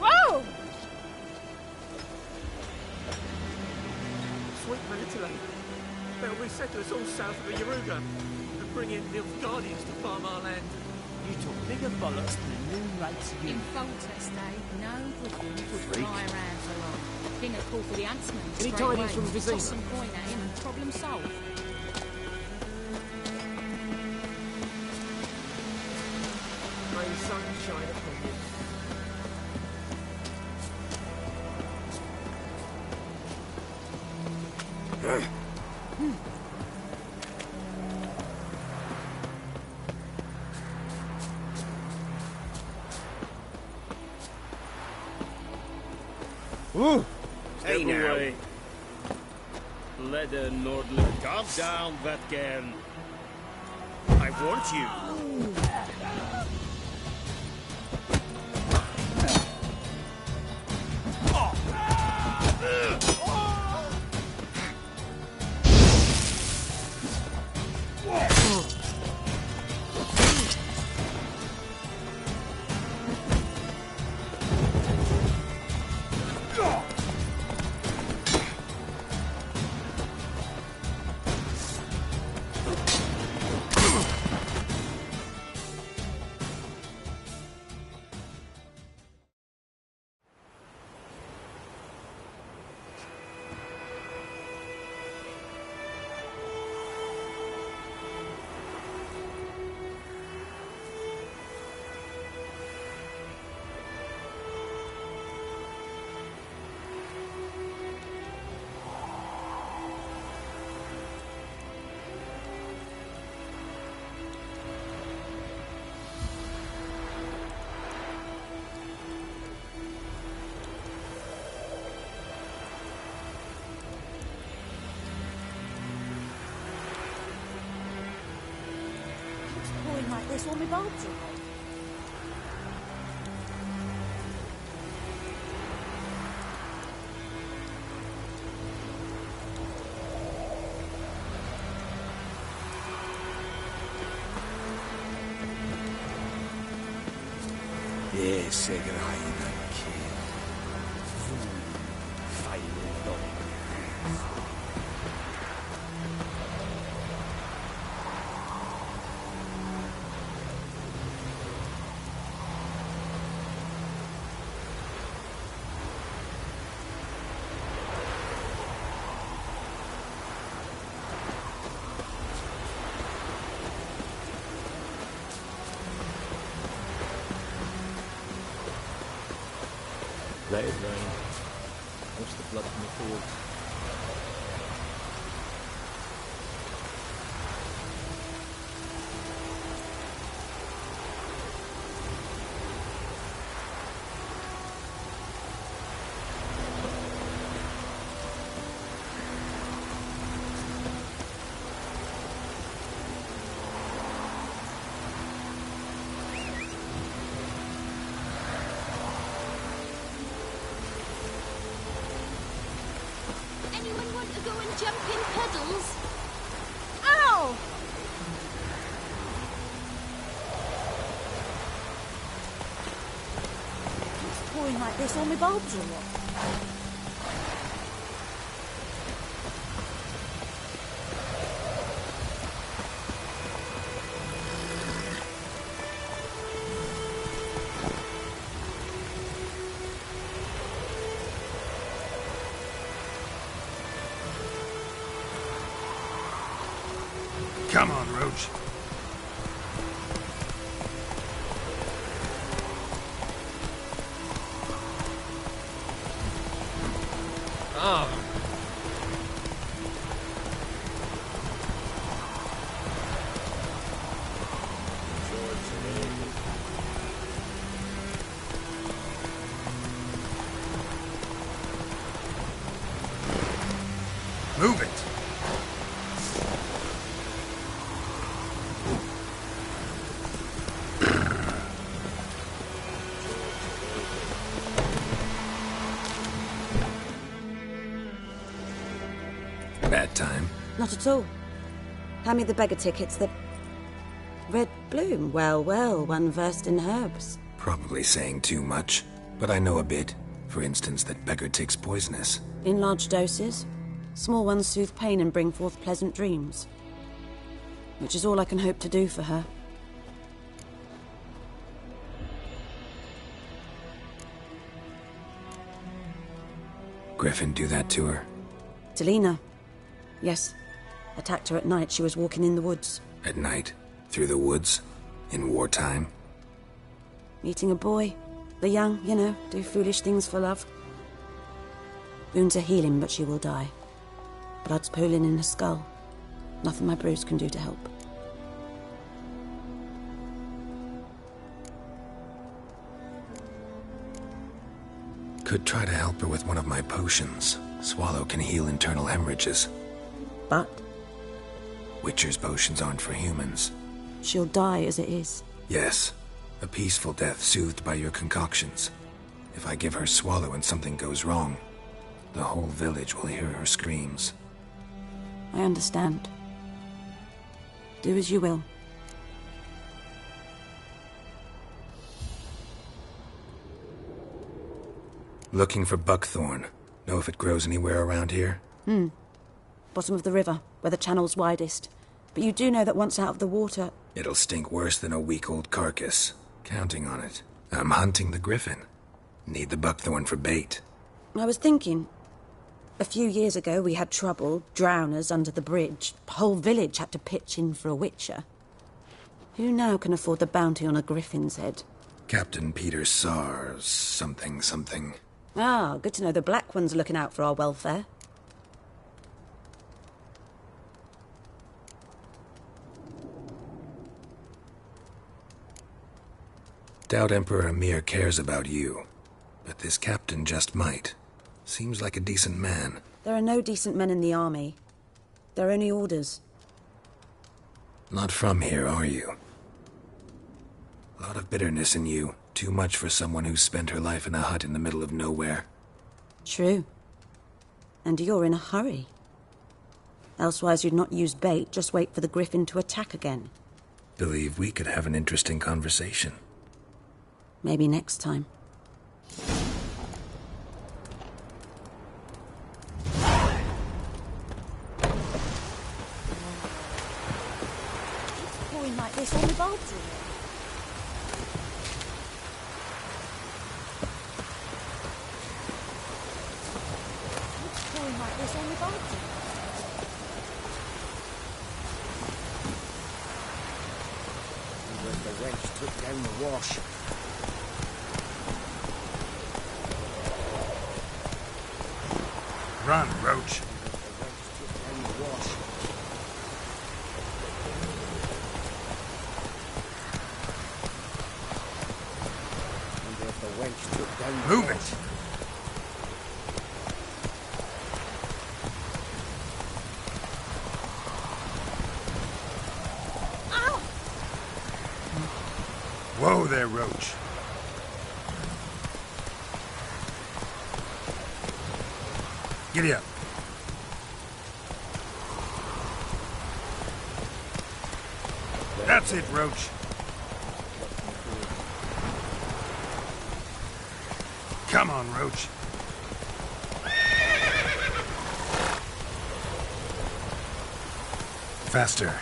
Whoa! Sweet Manitoulin. They'll resettle us all south of the Yaruga and bring in Nilfgaardians to farm our land. You took bigger bollocks than a new race In unit. Foltest, no Brooklyn would fly around for long. King a call for the huntsman. Any straight tidings away. from Vizima? Toss some coin at him and problem solved. May sun shine upon you. Ooh! Hey, Step now. away. Ledder Nordland. Calm down, Vatgern. I warned you. Pouring like this, all my bulbs are red. Yeah, say goodbye, you little kid. Fighting dog. Let it rain. Wash the blood from the fields. Anyone want to go and jump in puddles? Ow! It's pouring like this, all my bulbs are red. Come on, Roach. Ah. Move it! Bad time? Not at all. Hand me the beggar tickets, the... Red bloom. Well, well, one versed in herbs. Probably saying too much, but I know a bit. For instance, that beggar tick's poisonous. In large doses. Small ones soothe pain and bring forth pleasant dreams. Which is all I can hope to do for her. Griffin do that to her? Delina. Yes. Attacked her at night. She was walking in the woods. At night? Through the woods? In wartime? Meeting a boy. The young, you know, do foolish things for love. Wounds are healing, but she will die. Blood's pooling in her skull. Nothing my bruise can do to help. Could try to help her with one of my potions. Swallow can heal internal hemorrhages. But? Witcher's potions aren't for humans. She'll die as it is. Yes. A peaceful death soothed by your concoctions. If I give her Swallow and something goes wrong, the whole village will hear her screams. I understand. Do as you will. Looking for buckthorn. Know if it grows anywhere around here? Bottom of the river, where the channel's widest. But you do know that once out of the water... It'll stink worse than a week-old carcass. Counting on it. I'm hunting the griffin. Need the buckthorn for bait. I was thinking... A few years ago we had trouble, drowners under the bridge. Whole village had to pitch in for a witcher. Who now can afford the bounty on a griffin's head? Captain Peter Sars, something. Ah, good to know the Black One's looking out for our welfare. Doubt Emperor Emir cares about you, but this captain just might. Seems like a decent man. There are no decent men in the army. They're only orders. Not from here, are you? A lot of bitterness in you. Too much for someone who's spent her life in a hut in the middle of nowhere. True. And you're in a hurry. Elsewise you'd not use bait, just wait for the griffin to attack again. Believe we could have an interesting conversation. Maybe next time. It's pouring like this on the bathroom. This on the bathroom. The wench took down the wash. Run, Roach. Move it! Whoa there, Roach. Giddy up. That's it, Roach. Come on, Roach. Faster.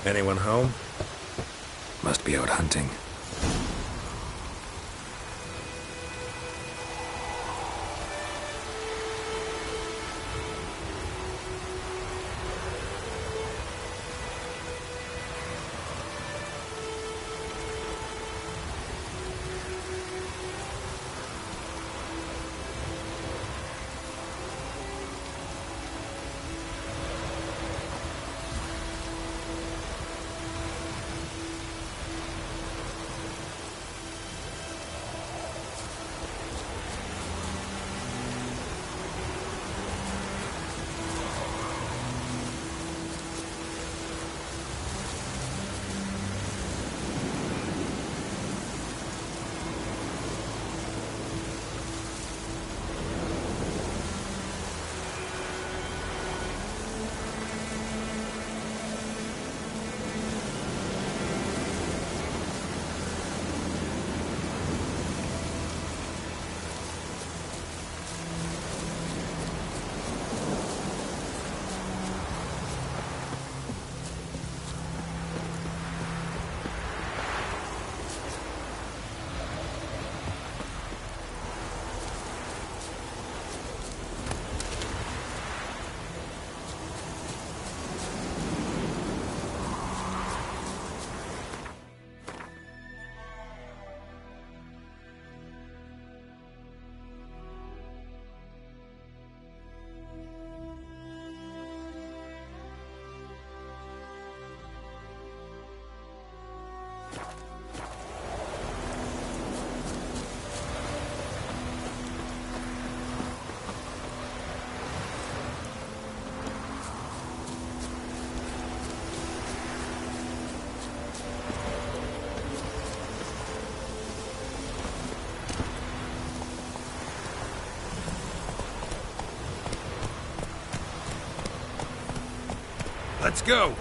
Anyone home? Must be out hunting. Let's go!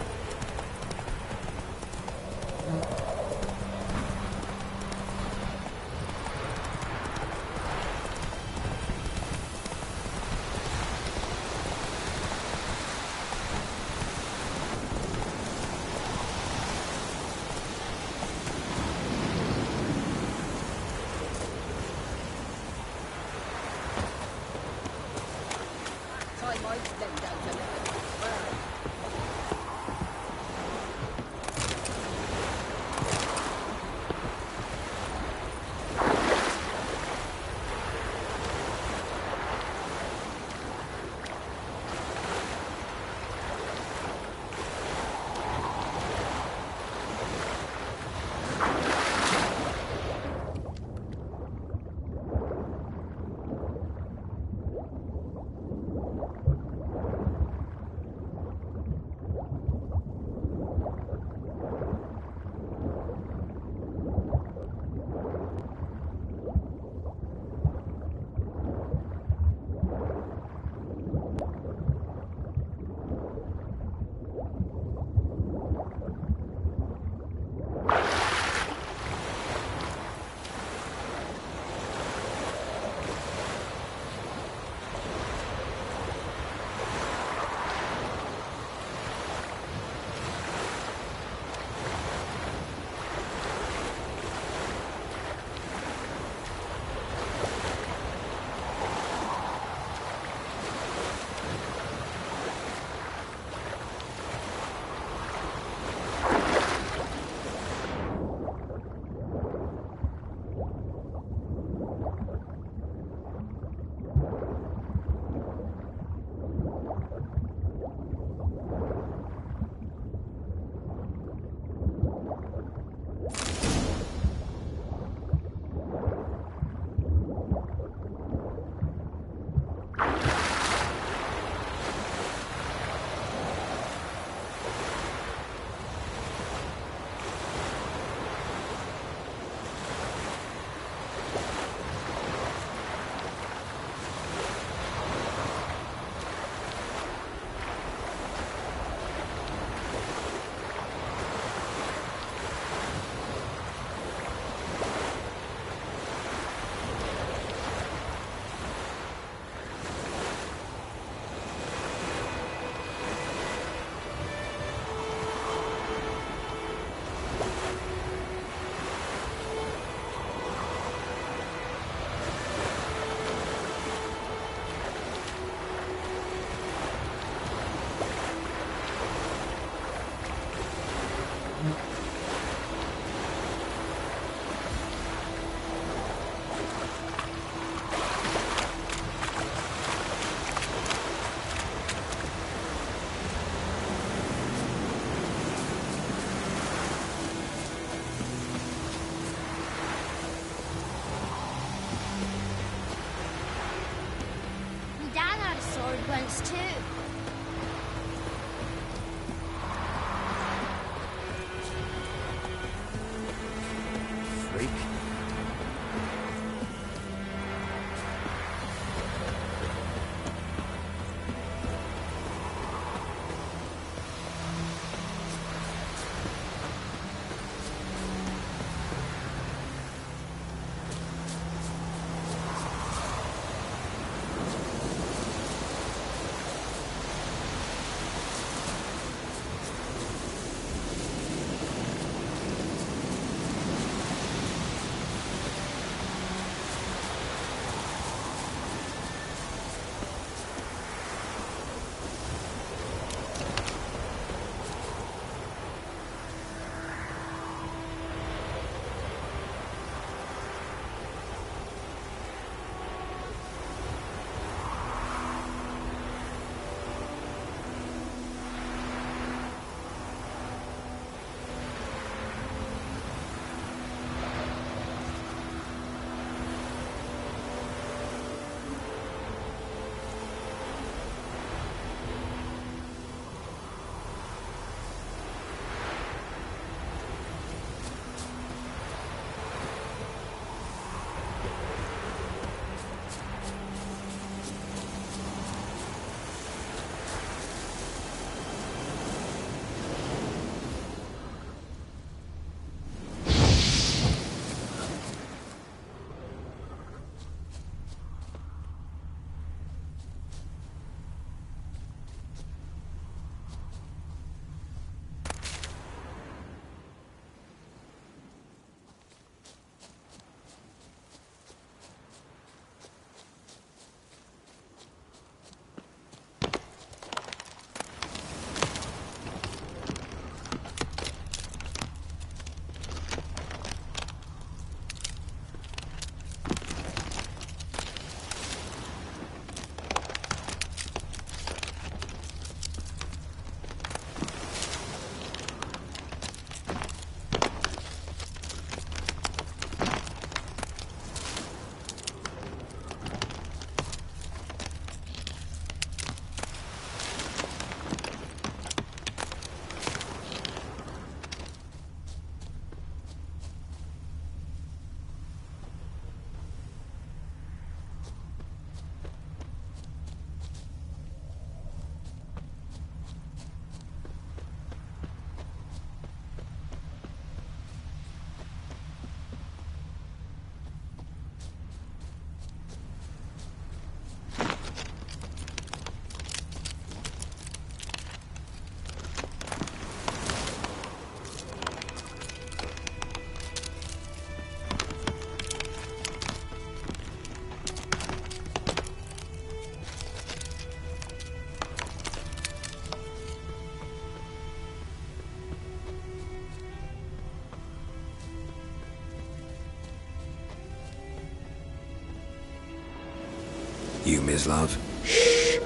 You, Mislav? Shh!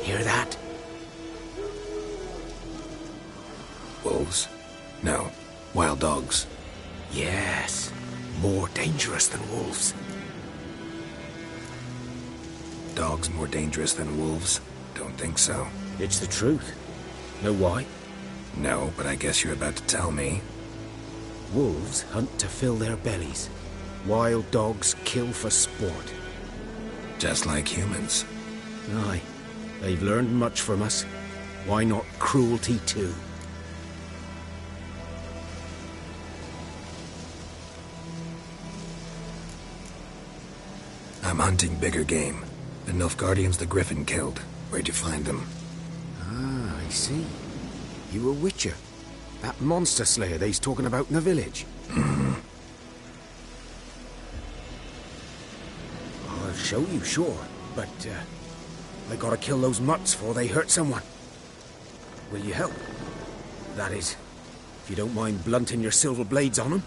Hear that? Wolves? No. Wild dogs. Yes. More dangerous than wolves. Dogs more dangerous than wolves? Don't think so. It's the truth. Know why? No, but I guess you're about to tell me. Wolves hunt to fill their bellies. Wild dogs kill for sport. Just like humans. Aye. They've learned much from us. Why not cruelty too? I'm hunting bigger game. The Nilfgaardians the Griffin killed. Where'd you find them? Ah, I see. You a witcher. That monster slayer they's talking about in the village. Mm-hmm. I'll show you, sure. But, I gotta kill those mutts before they hurt someone. Will you help? That is, if you don't mind blunting your silver blades on them.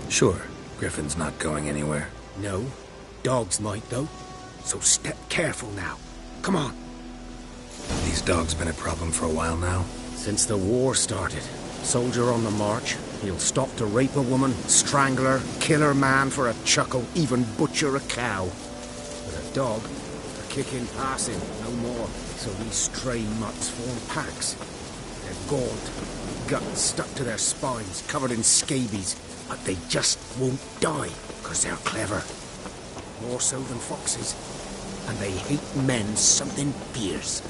Sure. Griffin's not going anywhere. No. Dogs might, though. So step careful now. Come on. These dogs been a problem for a while now? Since the war started. Soldier on the march. He'll stop to rape a woman, strangle her, kill her man for a chuckle, even butcher a cow. But a dog, a kick in passing, no more. So these stray mutts form packs. They're gaunt, guts stuck to their spines, covered in scabies. But they just won't die, because they're clever. More so than foxes. And they hate men something fierce.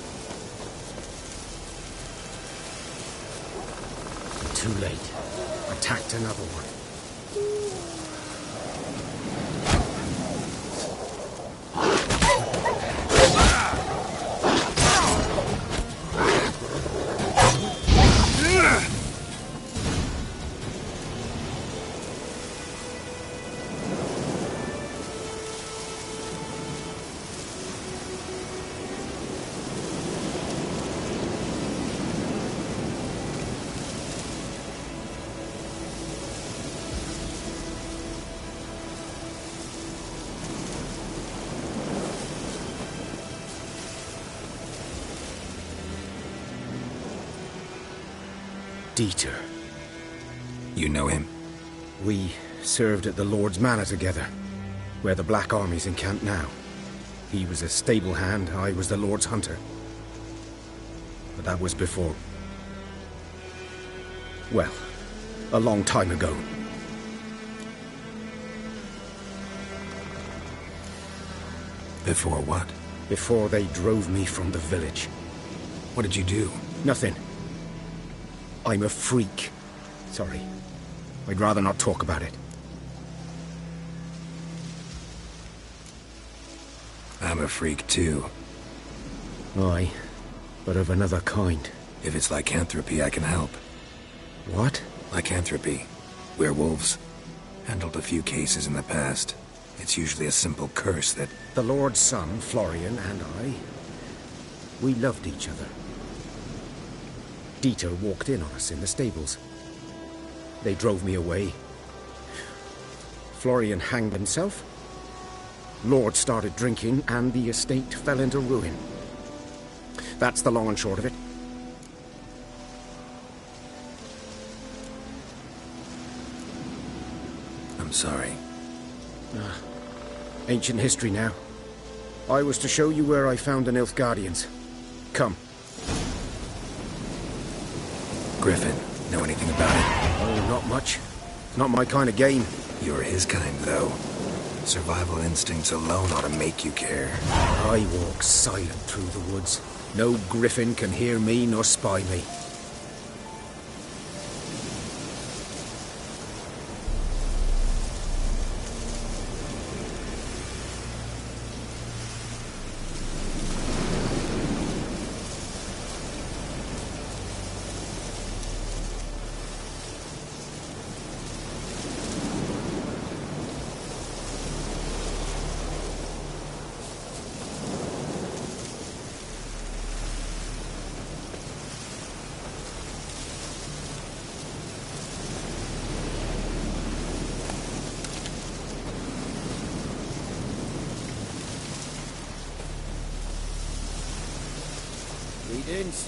Too late. Attacked another one. Dieter. You know him? We served at the Lord's Manor together, where the Black Army's encamped now. He was a stable hand, I was the Lord's hunter. But that was before... well, a long time ago. Before what? Before they drove me from the village. What did you do? Nothing. I'm a freak. Sorry. I'd rather not talk about it. I'm a freak too. Aye, but of another kind. If it's lycanthropy, I can help. What? Lycanthropy. Werewolves. Handled a few cases in the past. It's usually a simple curse that... The Lord's son, Florian, and I... we loved each other. Dieter walked in on us in the stables. They drove me away. Florian hanged himself. Lord started drinking, and the estate fell into ruin. That's the long and short of it. I'm sorry. Ancient history now. I was to show you where I found the Nilfgaardians. Come. Griffin, know anything about it? Oh, not much. Not my kind of game. You're his kind, though. Survival instincts alone ought to make you care. I walk silent through the woods. No griffin can hear me nor spy me. Greetings.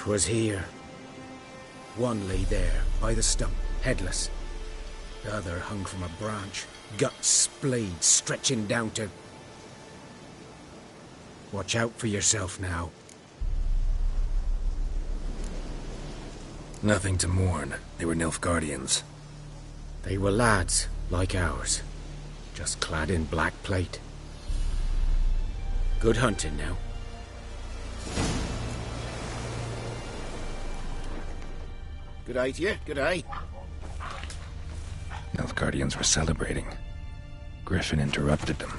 Was here. One lay there, by the stump, headless. The other hung from a branch, guts splayed, stretching down to... Watch out for yourself now. Nothing to mourn. They were Nilfgaardians. They were lads, like ours, just clad in black plate. Good hunting now. Good day to you, good day. Nilfgaardians were celebrating. Griffin interrupted them.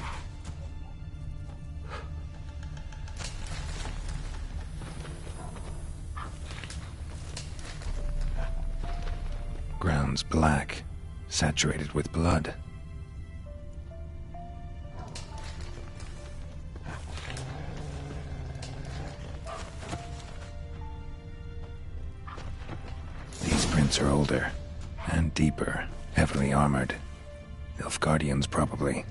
Ground's black, saturated with blood. Are older and deeper, heavily armored. Nilfgaardians, probably.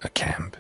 A camp.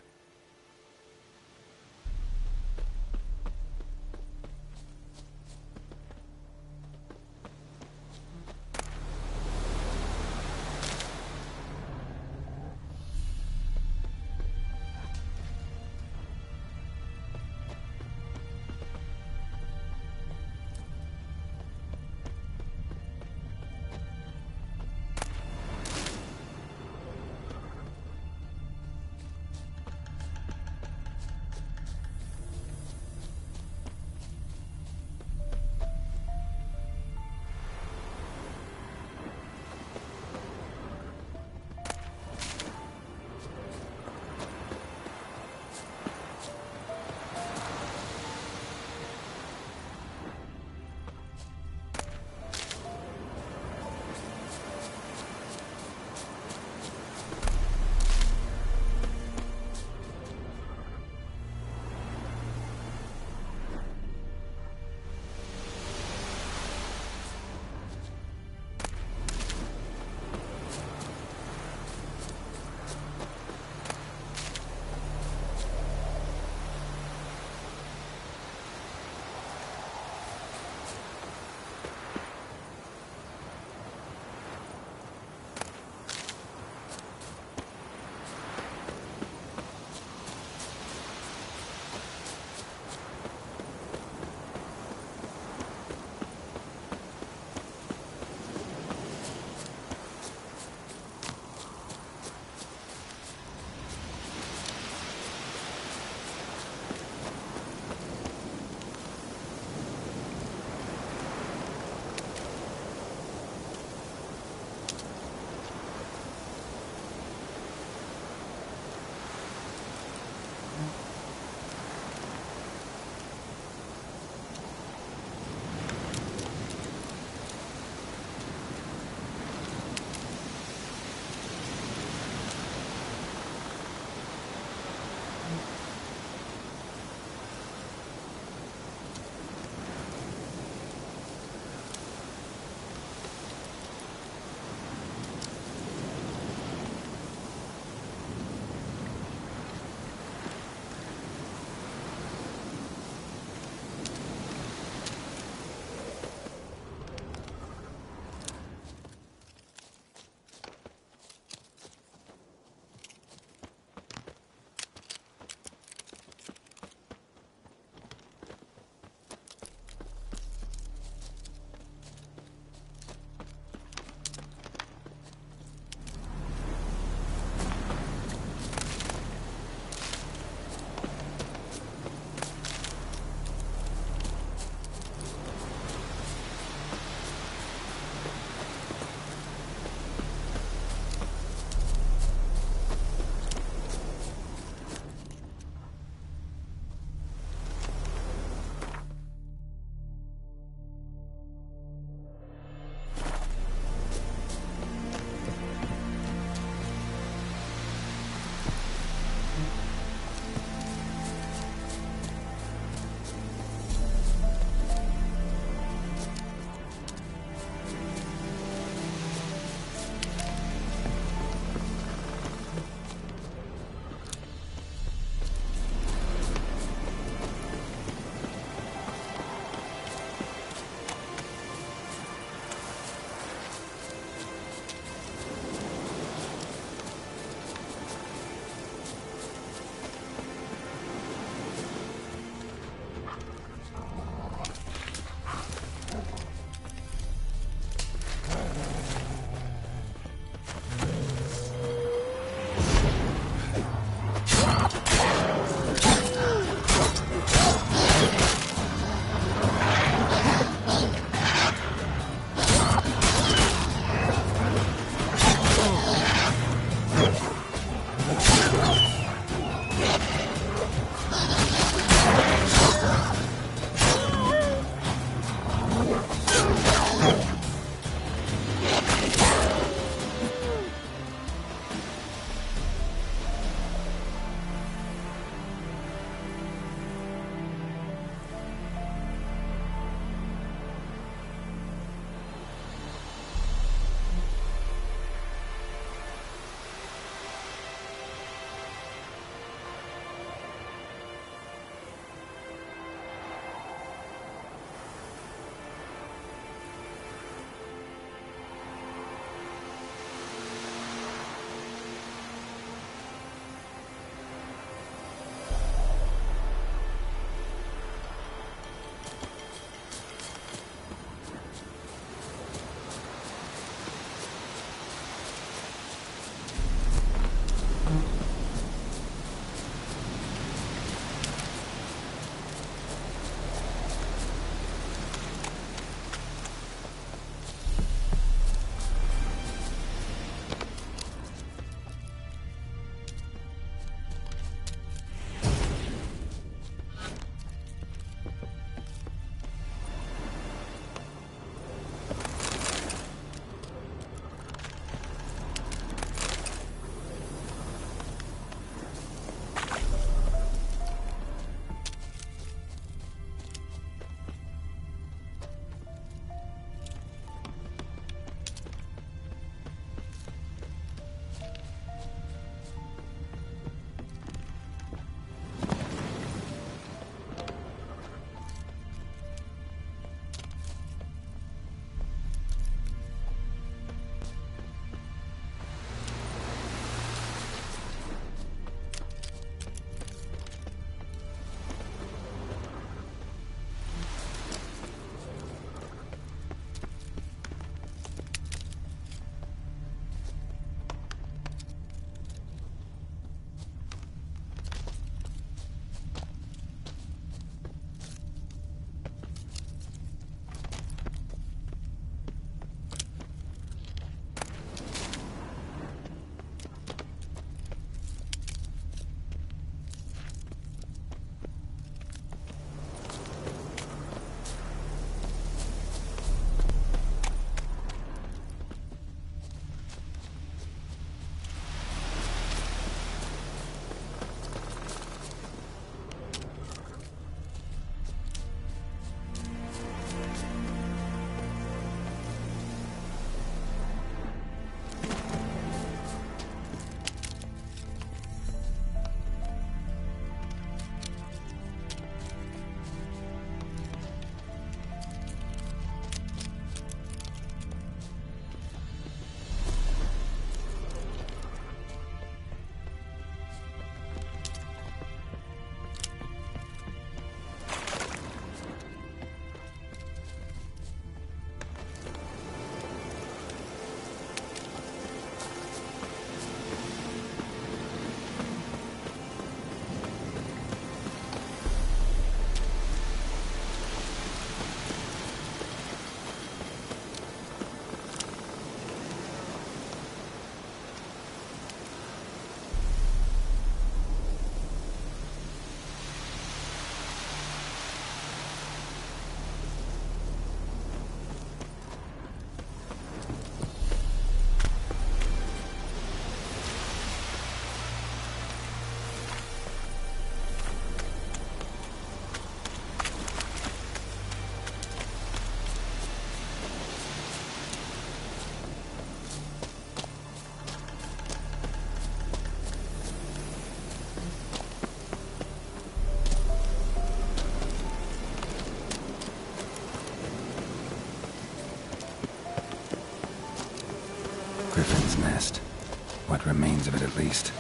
what remains of it at least.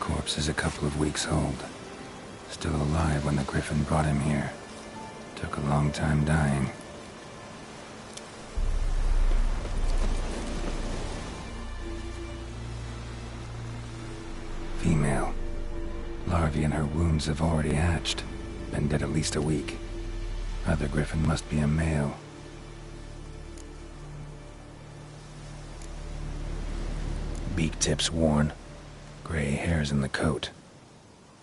Corpse is a couple of weeks old. Still alive when the Griffin brought him here. Took a long time dying. Female. Larvae in her wounds have already hatched. Been dead at least a week. Other Griffin must be a male. Beak tips worn. Gray hairs in the coat.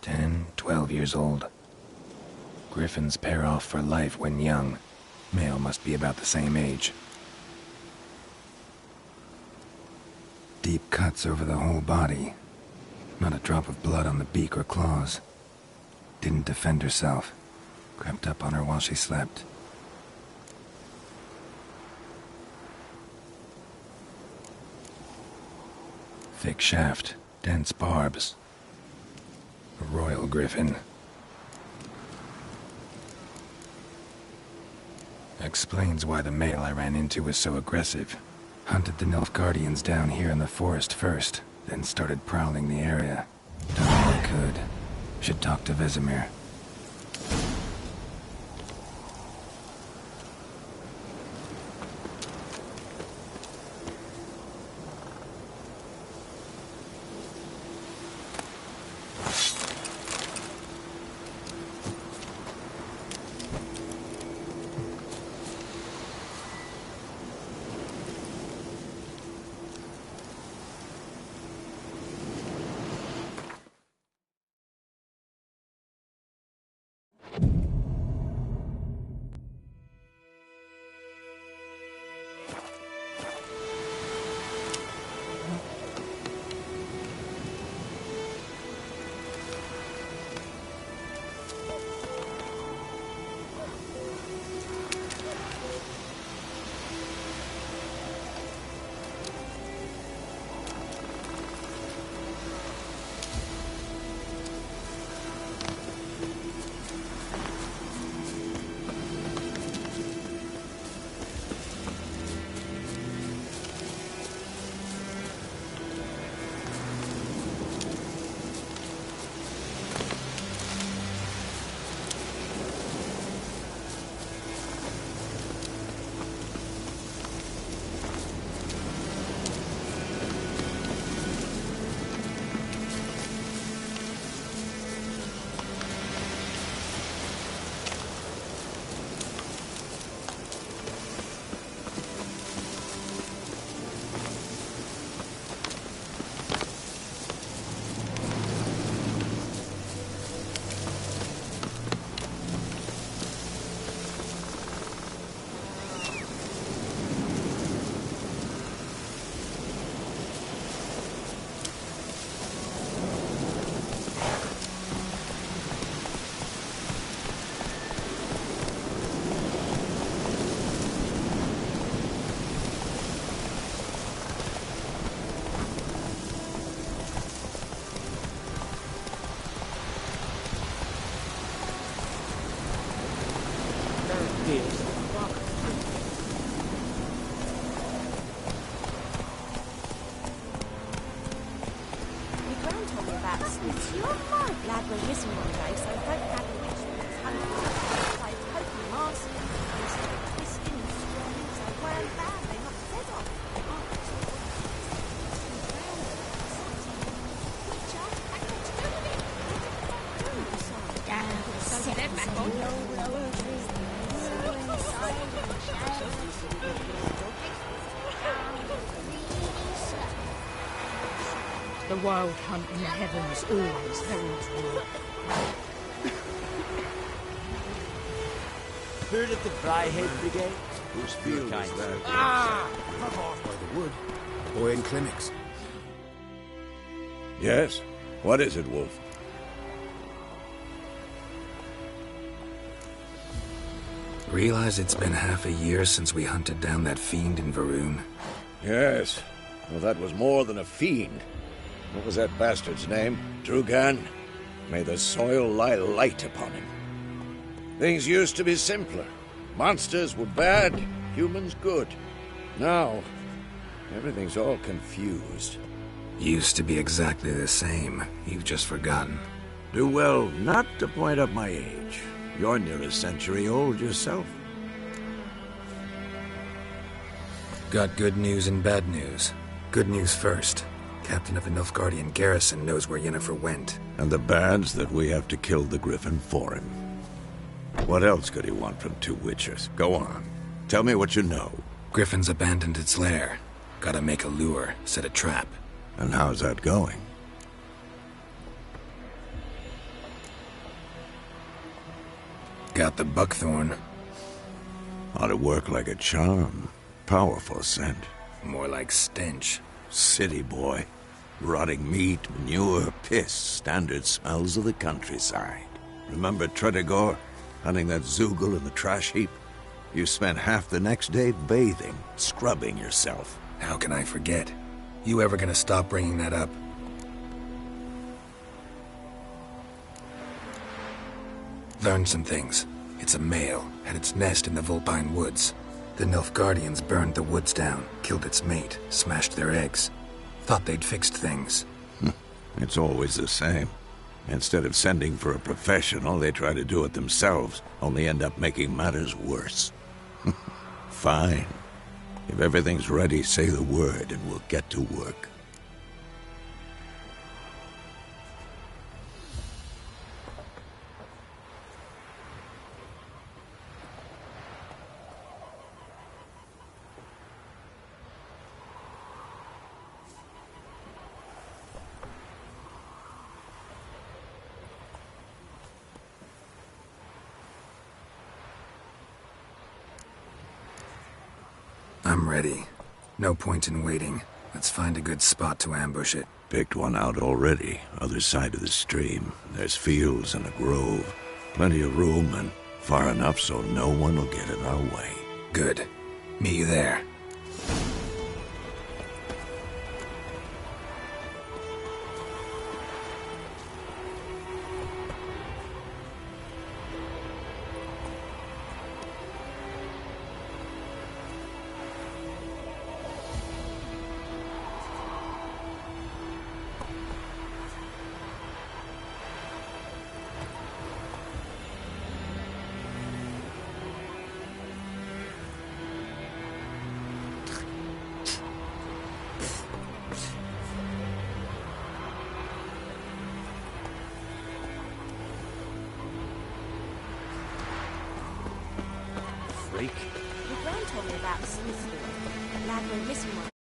10, 12 years old. Griffins pair off for life when young. Male must be about the same age. Deep cuts over the whole body. Not a drop of blood on the beak or claws. Didn't defend herself. Crept up on her while she slept. Thick shaft, dense barbs. A royal griffin. Explains why the male I ran into was so aggressive. Hunted the Nilfgaardians down here in the forest first, then started prowling the area. Done all I could. Should talk to Vesemir. The wild hunt in the heavens always heralds war. Heard of the Fryhead Brigade? Whose field is that? Ah! By the wood. The boy in clinics. Yes? What is it, Wolf? Realize it's been half a year since we hunted down that fiend in Varun? Yes. Well, that was more than a fiend. What was that bastard's name? Drugan? May the soil lie light upon him. Things used to be simpler. Monsters were bad, humans good. Now, Everything's all confused. Used to be exactly the same. You've just forgotten. Do well not to point up my age. You're near a century old yourself. Got good news and bad news. Good news first. Captain of the Nilfgaardian garrison knows where Yennefer went. And the bad's that we have to kill the Griffin for him. What else could he want from two witchers? Go on. Tell me what you know. Griffin's abandoned its lair. Gotta make a lure, set a trap. And how's that going? Got the buckthorn. Ought to work like a charm. Powerful scent. More like stench. City boy. Rotting meat, manure, piss. Standard smells of the countryside. Remember Tredegor? Hunting that Zoogle in the trash heap? You spent half the next day bathing, scrubbing yourself. How can I forget? You ever gonna stop bringing that up? Learned some things. It's a male, had its nest in the Vulpine Woods. The Nilfgaardians burned the woods down, killed its mate, smashed their eggs. Thought they'd fixed things. It's always the same. Instead of sending for a professional, they try to do it themselves, only end up making matters worse. Fine. If everything's ready, say the word and we'll get to work. I'm ready. No point in waiting. Let's find a good spot to ambush it. Picked one out already, other side of the stream. There's fields and a grove. Plenty of room and far enough so no one will get in our way. Good. Meet you there. Your Gran told me about the Smith story. Lad went missing one.